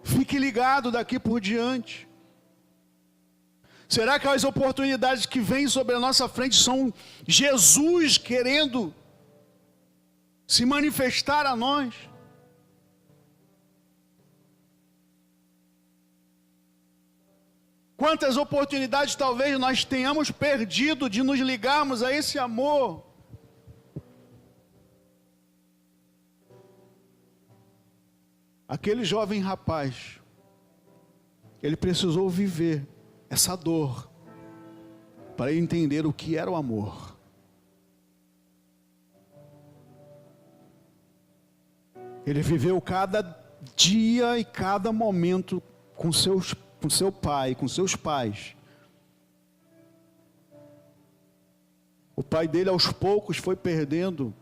fique ligado daqui por diante. Será que as oportunidades que vêm sobre a nossa frente são Jesus querendo se manifestar a nós? Quantas oportunidades talvez nós tenhamos perdido de nos ligarmos a esse amor. Aquele jovem rapaz, ele precisou viver essa dor para entender o que era o amor. Ele viveu cada dia e cada momento com seu pai, com seus pais. O pai dele aos poucos foi perdendo.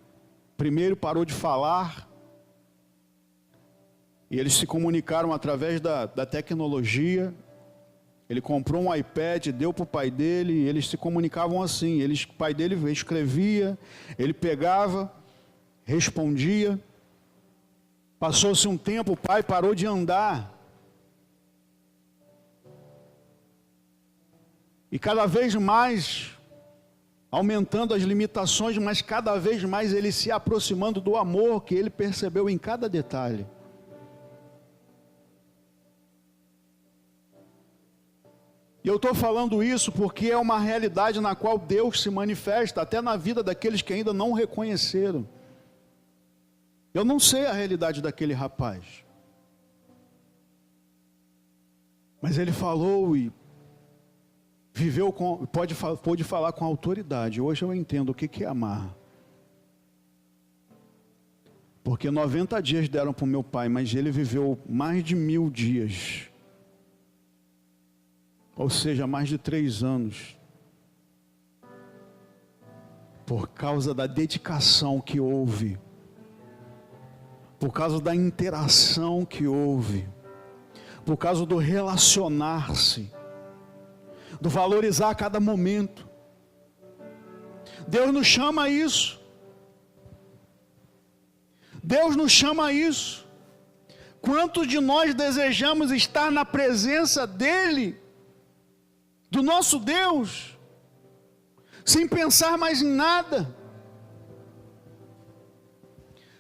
Primeiro parou de falar. E eles se comunicaram através da tecnologia. Ele comprou um iPad, deu para o pai dele, e eles se comunicavam assim. O pai dele escrevia, ele pegava, respondia. Passou-se um tempo, o pai parou de andar. E cada vez mais, aumentando as limitações, mas cada vez mais ele se aproximando do amor que ele percebeu em cada detalhe. E eu estou falando isso porque é uma realidade na qual Deus se manifesta até na vida daqueles que ainda não o reconheceram. Eu não sei a realidade daquele rapaz. Mas ele falou e viveu pôde falar com autoridade. Hoje eu entendo o que é amar. Porque 90 dias deram para o meu pai, mas ele viveu mais de 1000 dias. Ou seja, mais de 3 anos. Por causa da dedicação que houve. Por causa da interação que houve. Por causa do relacionar-se. Do valorizar a cada momento. Deus nos chama a isso. Deus nos chama a isso. Quantos de nós desejamos estar na presença dEle, do nosso Deus, sem pensar mais em nada?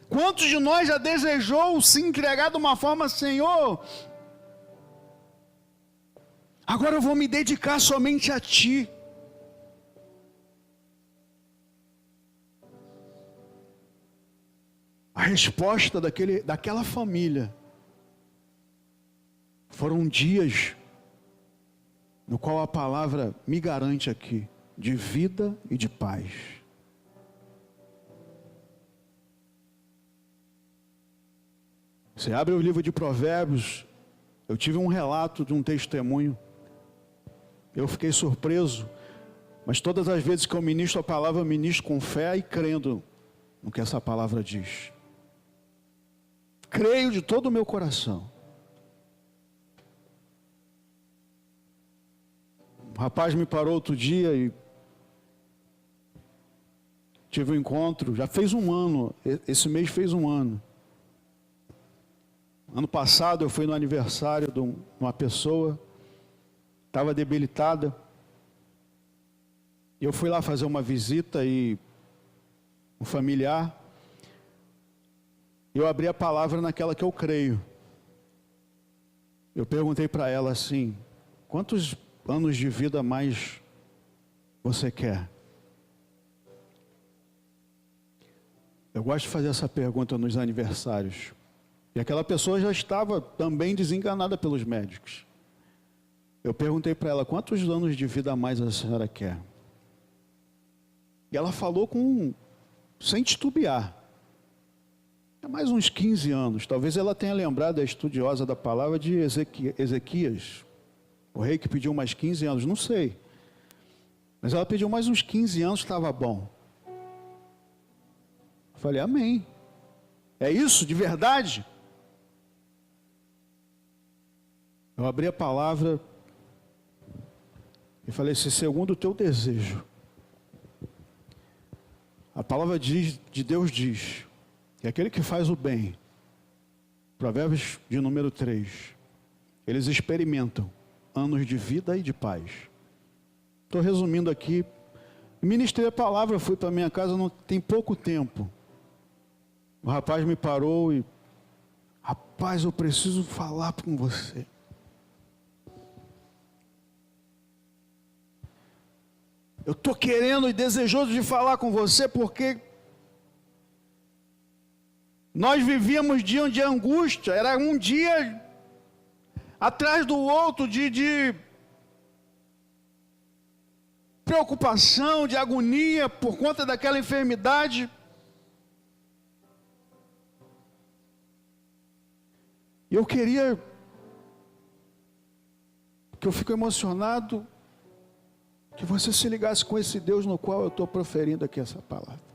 Quantos de nós já desejou se entregar de uma forma, Senhor, agora eu vou me dedicar somente a Ti. A resposta daquela família foram dias no qual a palavra me garante aqui, de vida e de paz. Você abre o livro de Provérbios, eu tive um relato de um testemunho, eu fiquei surpreso, mas todas as vezes que eu ministro a palavra, eu ministro com fé e crendo no que essa palavra diz. Creio de todo o meu coração. O rapaz me parou outro dia e tive um encontro, já fez um ano, esse mês fez um ano. Ano passado eu fui no aniversário de uma pessoa, estava debilitada, e eu fui lá fazer uma visita e um familiar, eu abri a palavra naquela que eu creio. Eu perguntei para ela assim, quantos anos de vida mais você quer? Eu gosto de fazer essa pergunta nos aniversários. E aquela pessoa já estava também desenganada pelos médicos. Eu perguntei para ela, quantos anos de vida a mais a senhora quer? E ela falou sem titubear. É mais uns 15 anos. Talvez ela tenha lembrado, a estudiosa da palavra, de Ezequias. O rei que pediu mais 15 anos, não sei. Mas ela pediu mais uns 15 anos, estava bom. Eu falei, amém. É isso, de verdade? Eu abri a palavra e falei assim, segundo o teu desejo. A palavra de Deus diz que aquele que faz o bem, Provérbios de número 3, eles experimentam anos de vida e de paz. Estou resumindo aqui. Ministrei a palavra, fui para minha casa, tem pouco tempo. O rapaz me parou e, rapaz, eu preciso falar com você. Eu estou querendo e desejoso de falar com você porque nós vivíamos dias de angústia, era um dia atrás do outro de preocupação, de agonia por conta daquela enfermidade. E eu queria, que eu fico emocionado, que você se ligasse com esse Deus no qual eu estou proferindo aqui essa palavra.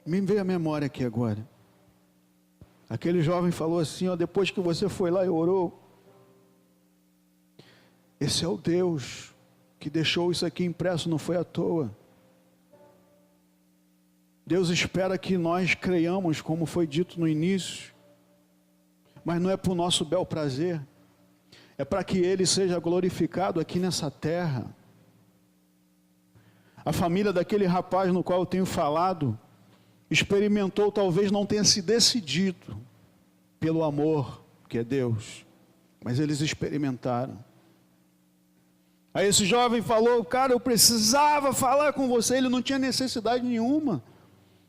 Me veio a memória aqui agora. Aquele jovem falou assim, ó, depois que você foi lá e orou, esse é o Deus que deixou isso aqui impresso, não foi à toa. Deus espera que nós creiamos, como foi dito no início, mas não é para o nosso bel prazer, é para que Ele seja glorificado aqui nessa terra. A família daquele rapaz no qual eu tenho falado, experimentou, talvez não tenha se decidido, pelo amor que é Deus, mas eles experimentaram. Aí esse jovem falou, cara, eu precisava falar com você. Ele não tinha necessidade nenhuma,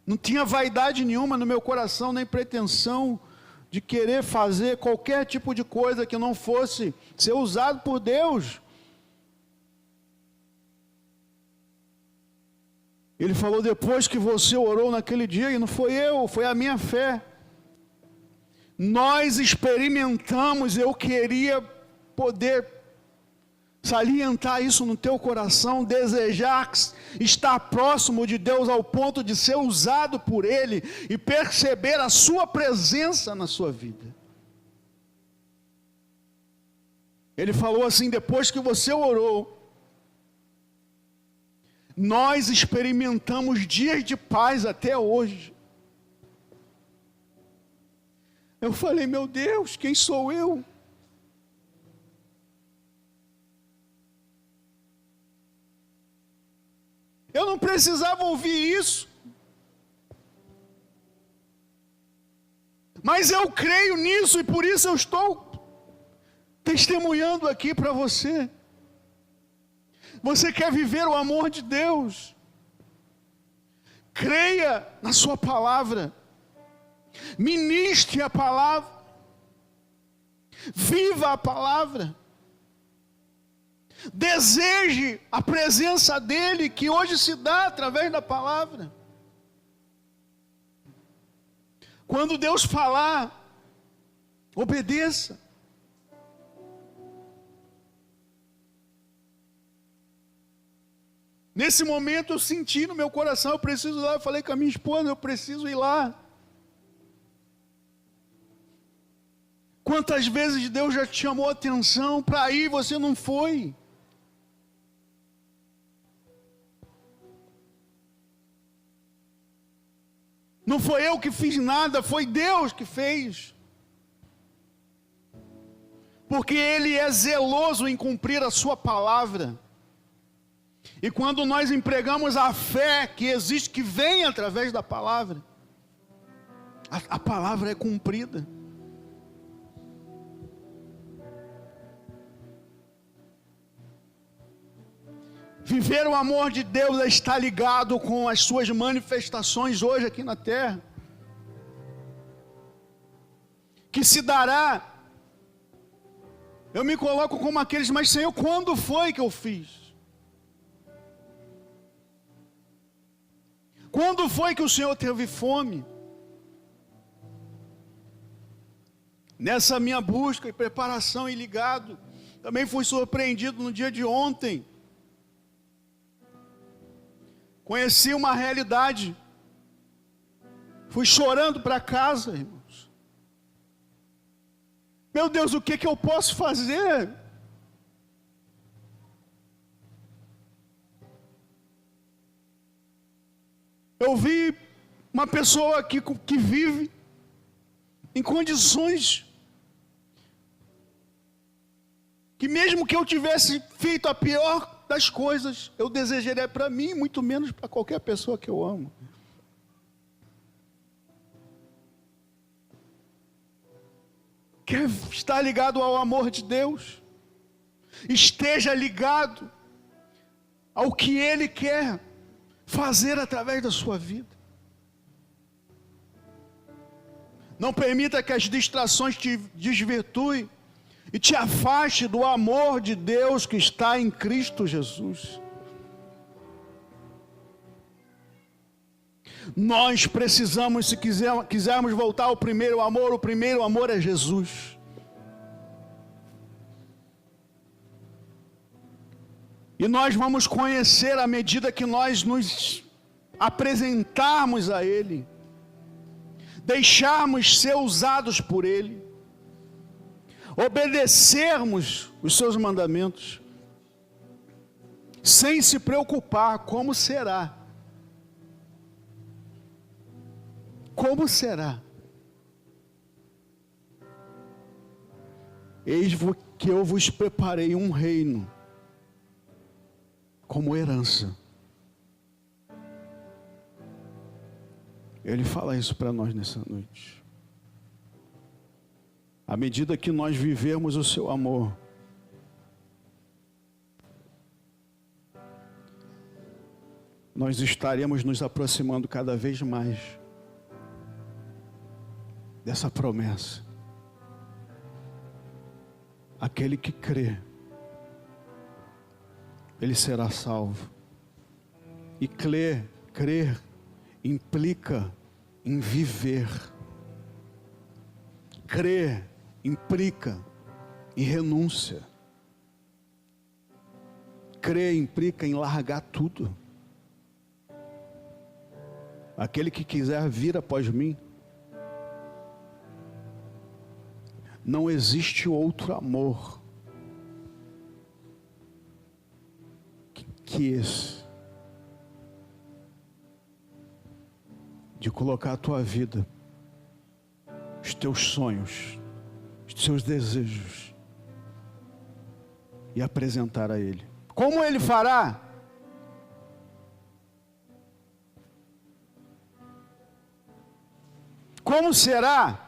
não tinha vaidade nenhuma no meu coração, nem pretensão de querer fazer qualquer tipo de coisa que não fosse ser usado por Deus. Ele falou, depois que você orou naquele dia, e não foi eu, foi a minha fé. Nós experimentamos, eu queria poder salientar isso no teu coração, desejar estar próximo de Deus ao ponto de ser usado por Ele e perceber a sua presença na sua vida. Ele falou assim, depois que você orou, nós experimentamos dias de paz até hoje. Eu falei, meu Deus, quem sou eu? Eu não precisava ouvir isso. Mas eu creio nisso e por isso eu estou testemunhando aqui para você. Você quer viver o amor de Deus? Creia na sua palavra. Ministre a palavra. Viva a palavra. Deseje a presença dEle, que hoje se dá através da palavra. Quando Deus falar, obedeça. Nesse momento eu senti no meu coração, eu preciso ir lá. Eu falei com a minha esposa, eu preciso ir lá. Quantas vezes Deus já te chamou a atenção para ir, você não foi? Não foi eu que fiz nada, foi Deus que fez. Porque Ele é zeloso em cumprir a sua palavra. E quando nós empregamos a fé que existe, que vem através da palavra, a palavra é cumprida. Viver o amor de Deus é estar ligado com as suas manifestações hoje aqui na terra. Que se dará. Eu me coloco como aqueles, mas Senhor, quando foi que eu fiz? Quando foi que o Senhor teve fome? Nessa minha busca e preparação e ligado, também fui surpreendido no dia de ontem. Conheci uma realidade. Fui chorando para casa, irmãos. Meu Deus, o que eu posso fazer? Eu vi uma pessoa que vive em condições que mesmo que eu tivesse feito a pior das coisas, eu desejaria para mim, muito menos para qualquer pessoa que eu amo. Quer estar ligado ao amor de Deus? esteja ligado ao que Ele quer fazer através da sua vida. Não permita que as distrações te desvirtuem e te afaste do amor de Deus que está em Cristo Jesus. Nós precisamos, se quisermos voltar ao primeiro amor, o primeiro amor é Jesus. E nós vamos conhecer à medida que nós nos apresentarmos a Ele, deixarmos ser usados por Ele, obedecermos os seus mandamentos, sem se preocupar como será. Como será? Eis que eu vos preparei um reino como herança. Ele fala isso para nós nessa noite. À medida que nós vivermos o seu amor, nós estaremos nos aproximando cada vez mais dessa promessa. Aquele que crê, ele será salvo. E crer implica em viver. Crer implica em renúncia. Crer implica em largar tudo. Aquele que quiser vir após mim, não existe outro amor que esse, de colocar a tua vida, os teus sonhos, os teus desejos, e apresentar a Ele. Como Ele fará? Como será?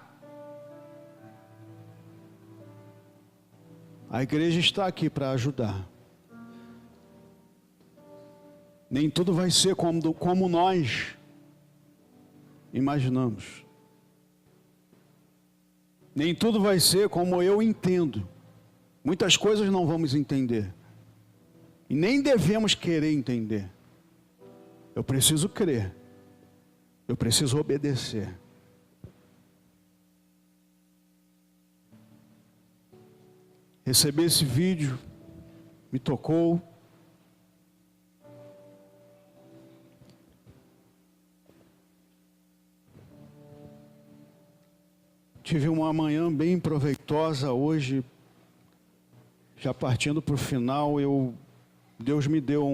A igreja está aqui para ajudar. Nem tudo vai ser como nós imaginamos. Nem tudo vai ser como eu entendo. Muitas coisas não vamos entender. E nem devemos querer entender. Eu preciso crer. Eu preciso obedecer. Receber esse vídeo me tocou. Tive uma manhã bem proveitosa hoje, já partindo para o final. Deus me deu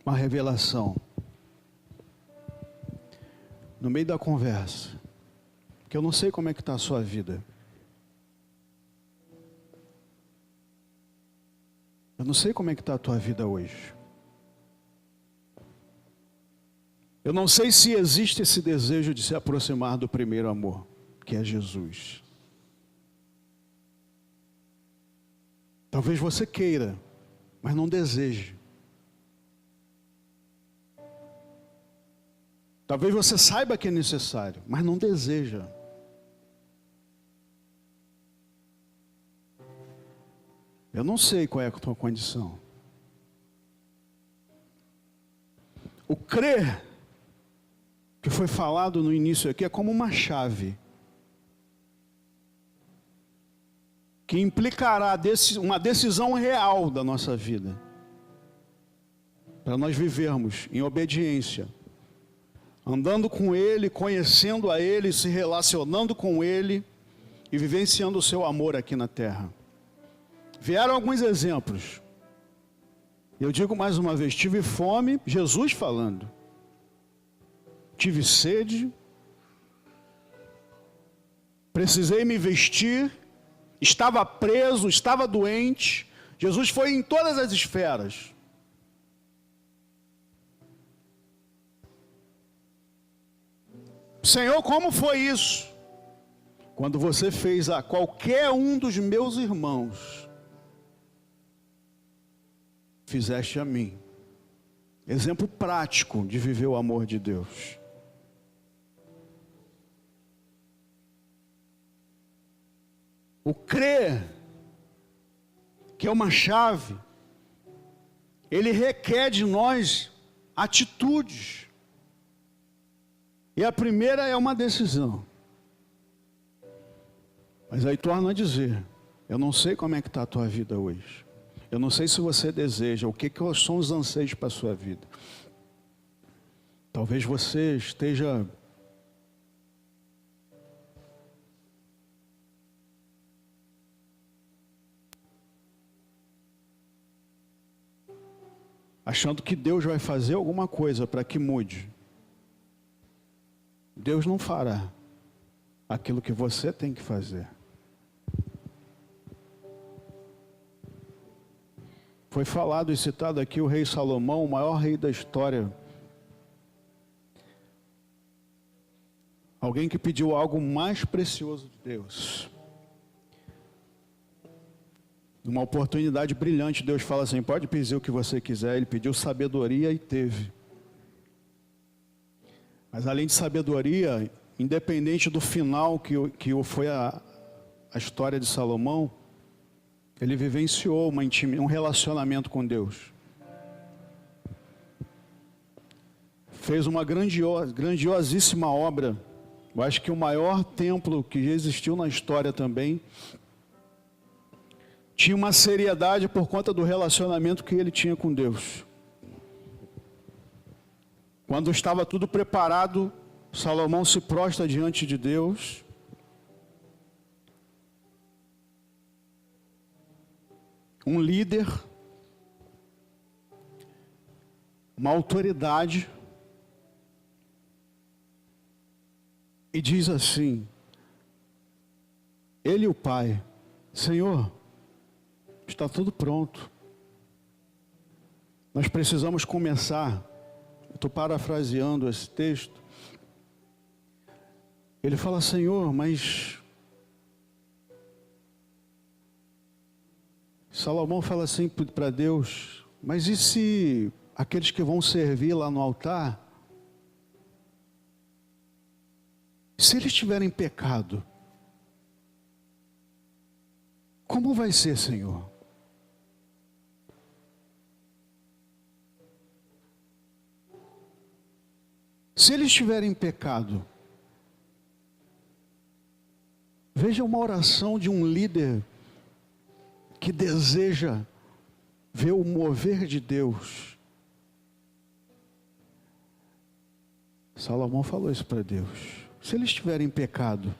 uma revelação no meio da conversa, que eu não sei como é que está a sua vida. Eu não sei como é que está a tua vida hoje. Eu não sei se existe esse desejo de se aproximar do primeiro amor, que é Jesus. Talvez você queira, mas não deseje. Talvez você saiba que é necessário, mas não deseja. Eu não sei qual é a tua condição. O crer, que foi falado no início aqui, é como uma chave, que implicará uma decisão real da nossa vida, para nós vivermos em obediência, andando com Ele, conhecendo a Ele, se relacionando com Ele e vivenciando o seu amor aqui na terra. Vieram alguns exemplos. Eu digo mais uma vez, tive fome, Jesus falando. Tive sede, precisei me vestir, estava preso, estava doente. Jesus foi em todas as esferas. Senhor, como foi isso? quando você fez a qualquer um dos meus irmãos, fizeste a mim. Exemplo prático de viver o amor de Deus. O crer, que é uma chave, ele requer de nós atitudes. E a primeira é uma decisão. Mas aí torna a dizer, eu não sei como é que está a tua vida hoje. Eu não sei se você deseja, o que são os anseios para a sua vida. Talvez você esteja achando que Deus vai fazer alguma coisa para que mude. Deus não fará aquilo que você tem que fazer. Foi falado e citado aqui o rei Salomão, o maior rei da história. Alguém que pediu algo mais precioso de Deus. Numa oportunidade brilhante, Deus fala assim, pode pedir o que você quiser. Ele pediu sabedoria e teve. Mas além de sabedoria, independente do final que foi a história de Salomão, ele vivenciou um relacionamento com Deus. Fez uma grandiosíssima obra. Eu acho que o maior templo que existiu na história também. Tinha uma seriedade por conta do relacionamento que ele tinha com Deus. Quando estava tudo preparado, Salomão se prostra diante de Deus. Um líder, uma autoridade, e diz assim, ele e o pai, Senhor, está tudo pronto. Nós precisamos começar. Estou parafraseando esse texto. Ele fala, Senhor, mas... Salomão fala assim para Deus, mas e se aqueles que vão servir lá no altar, se eles tiverem pecado, como vai ser, Senhor? Se eles tiverem pecado, veja uma oração de um líder que deseja ver o mover de Deus. Salomão falou isso para Deus. Se eles tiverem pecado,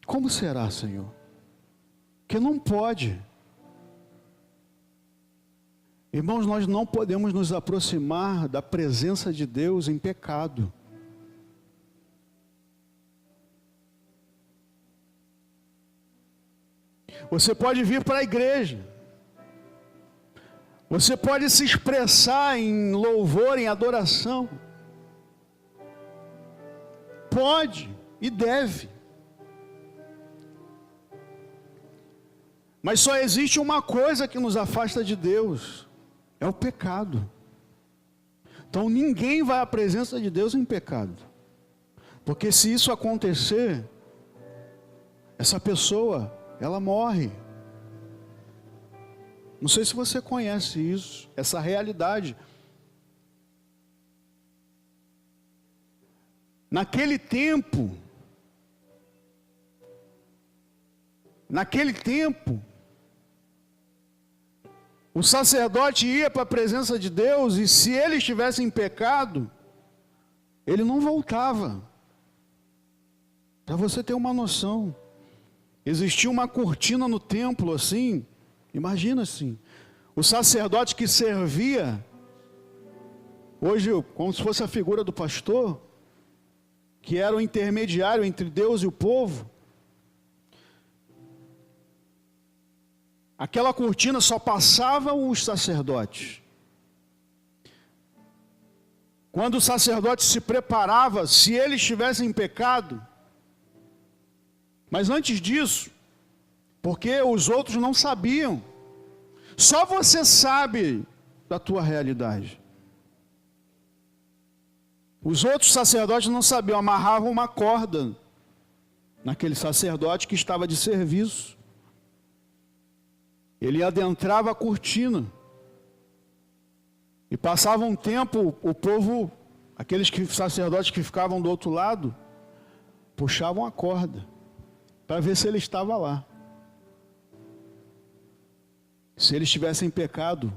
como será, Senhor? Que não pode. Irmãos, nós não podemos nos aproximar da presença de Deus em pecado. Você pode vir para a igreja. Você pode se expressar em louvor, em adoração. Pode e deve. Mas só existe uma coisa que nos afasta de Deus. É o pecado. Então ninguém vai à presença de Deus em pecado. Porque se isso acontecer, essa pessoa, ela morre. Não sei se você conhece isso, essa realidade. Naquele tempo, o sacerdote ia para a presença de Deus e se ele estivesse em pecado, ele não voltava. Para você ter uma noção, existia uma cortina no templo assim, imagina assim, o sacerdote que servia, hoje como se fosse a figura do pastor, que era o intermediário entre Deus e o povo, aquela cortina só passava os sacerdotes. Quando o sacerdote se preparava, se ele estivesse em pecado, Mas antes disso, porque os outros não sabiam, só você sabe da tua realidade. Os outros sacerdotes não sabiam, amarravam uma corda naquele sacerdote que estava de serviço. Ele adentrava a cortina. E passava um tempo, o povo, sacerdotes que ficavam do outro lado, puxavam a corda para ver se ele estava lá. Se ele estivesse em pecado,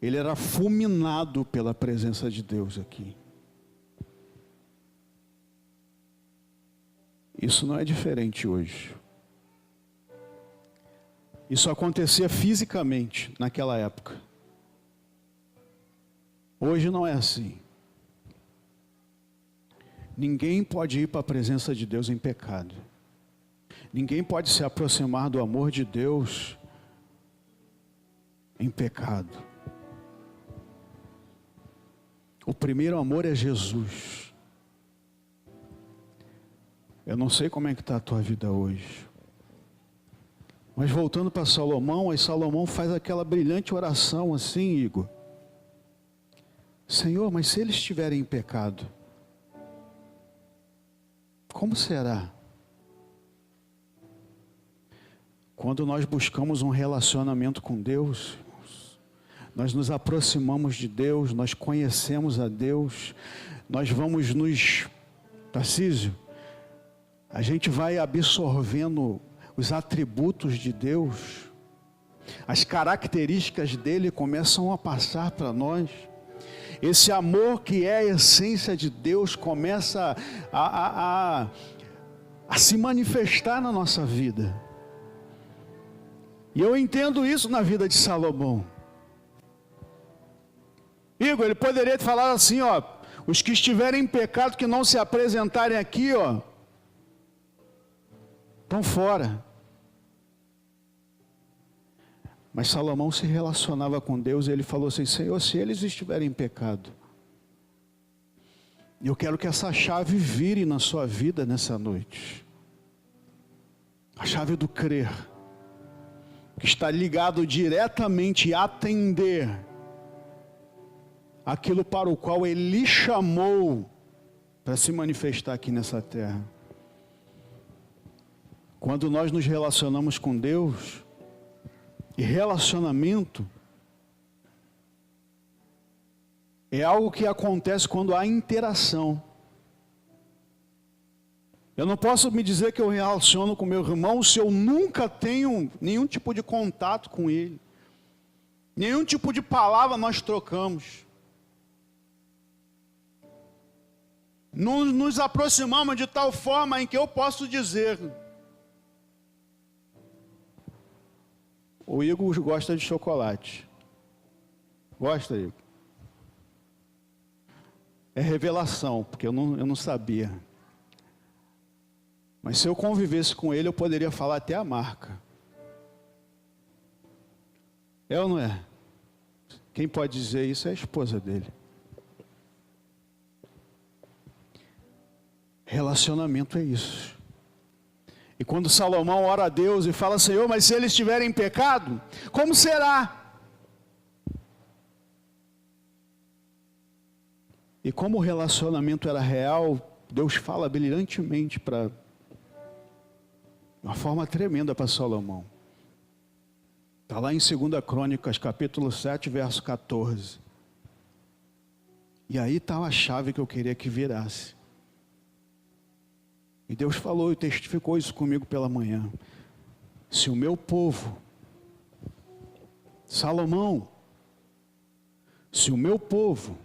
ele era fulminado pela presença de Deus aqui. Isso não é diferente hoje. Isso acontecia fisicamente naquela época. Hoje não é assim. Ninguém pode ir para a presença de Deus em pecado. Ninguém pode se aproximar do amor de Deus em pecado. O primeiro amor é Jesus. Eu não sei como é que está a tua vida hoje. Mas voltando para Salomão, aí Salomão faz aquela brilhante oração assim, Igor. Senhor, mas se eles estiverem em pecado, como será? Quando nós buscamos um relacionamento com Deus, nós nos aproximamos de Deus, nós conhecemos a Deus, nós vamos Tarcísio, a gente vai absorvendo os atributos de Deus, as características dele começam a passar para nós. Esse amor que é a essência de Deus começa a se manifestar na nossa vida. E eu entendo isso na vida de Salomão. Igor, ele poderia falar assim, ó, os que estiverem em pecado que não se apresentarem aqui, ó, estão fora. Mas Salomão se relacionava com Deus e ele falou assim, Senhor, se eles estiverem em pecado, eu quero que essa chave vire na sua vida nessa noite. A chave do crer, que está ligado diretamente a atender aquilo para o qual Ele lhe chamou para se manifestar aqui nessa terra. Quando nós nos relacionamos com Deus, e relacionamento é algo que acontece quando há interação. Eu não posso me dizer que eu relaciono com meu irmão se eu nunca tenho nenhum tipo de contato com ele. Nenhum tipo de palavra nós trocamos. Nos aproximamos de tal forma em que eu posso dizer: o Igor gosta de chocolate. Gosta, Igor? É revelação, porque eu não sabia. Mas se eu convivesse com ele, eu poderia falar até a marca. É ou não é? Quem pode dizer isso é a esposa dele. Relacionamento é isso. E quando Salomão ora a Deus e fala, Senhor, mas se eles estiverem em pecado, como será? E como o relacionamento era real, Deus fala brilhantemente uma forma tremenda para Salomão. Está lá em 2 Crônicas, capítulo 7, verso 14. E aí está a chave que eu queria que virasse. E Deus falou e testificou isso comigo pela manhã. Se o meu povo, Salomão, se o meu povo,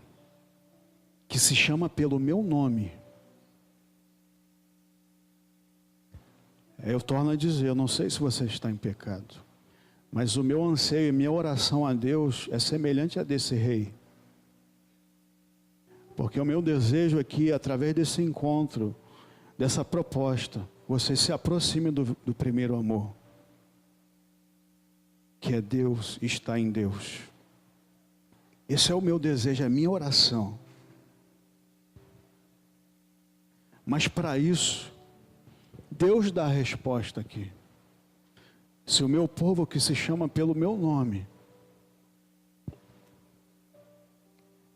que se chama pelo meu nome, eu torno a dizer, eu não sei se você está em pecado, mas o meu anseio e minha oração a Deus é semelhante a desse rei. Porque o meu desejo aqui, através desse encontro, dessa proposta, você se aproxime do primeiro amor, que é Deus, está em Deus. Esse é o meu desejo, é a minha oração. Mas para isso, Deus dá a resposta aqui. Se o meu povo que se chama pelo meu nome,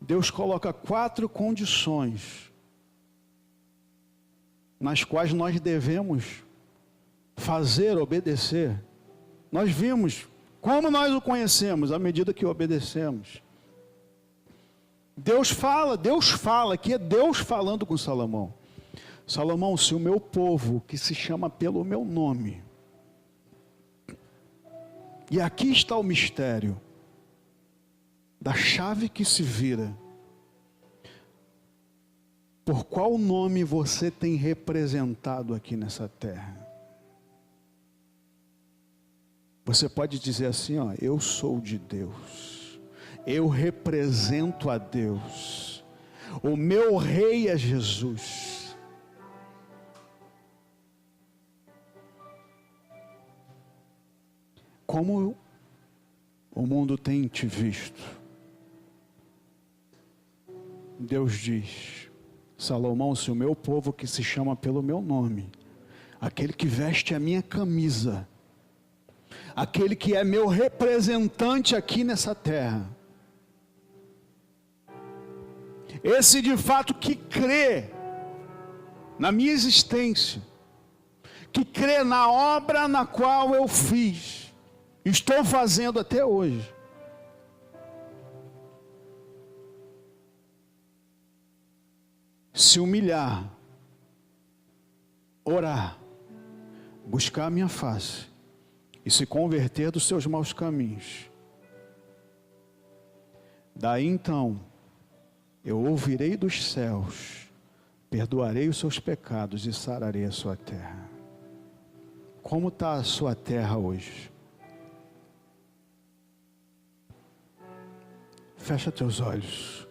Deus coloca 4 condições nas quais nós devemos fazer, obedecer. Nós vimos como nós o conhecemos à medida que obedecemos. Deus fala, aqui é Deus falando com Salomão. Salomão, se o meu povo que se chama pelo meu nome, e aqui está o mistério da chave que se vira. Por qual nome você tem representado aqui nessa terra? Você pode dizer assim, ó, eu sou de Deus. Eu represento a Deus. O meu rei é Jesus. Como o mundo tem te visto? Deus diz, Salomão, se o meu povo que se chama pelo meu nome, aquele que veste a minha camisa, aquele que é meu representante aqui nessa terra, esse de fato que crê na minha existência, que crê na obra na qual eu fiz, estou fazendo até hoje, se humilhar, orar, buscar a minha face e se converter dos seus maus caminhos, daí então eu ouvirei dos céus, perdoarei os seus pecados e sararei a sua terra. Como está a sua terra hoje? Fecha teus olhos.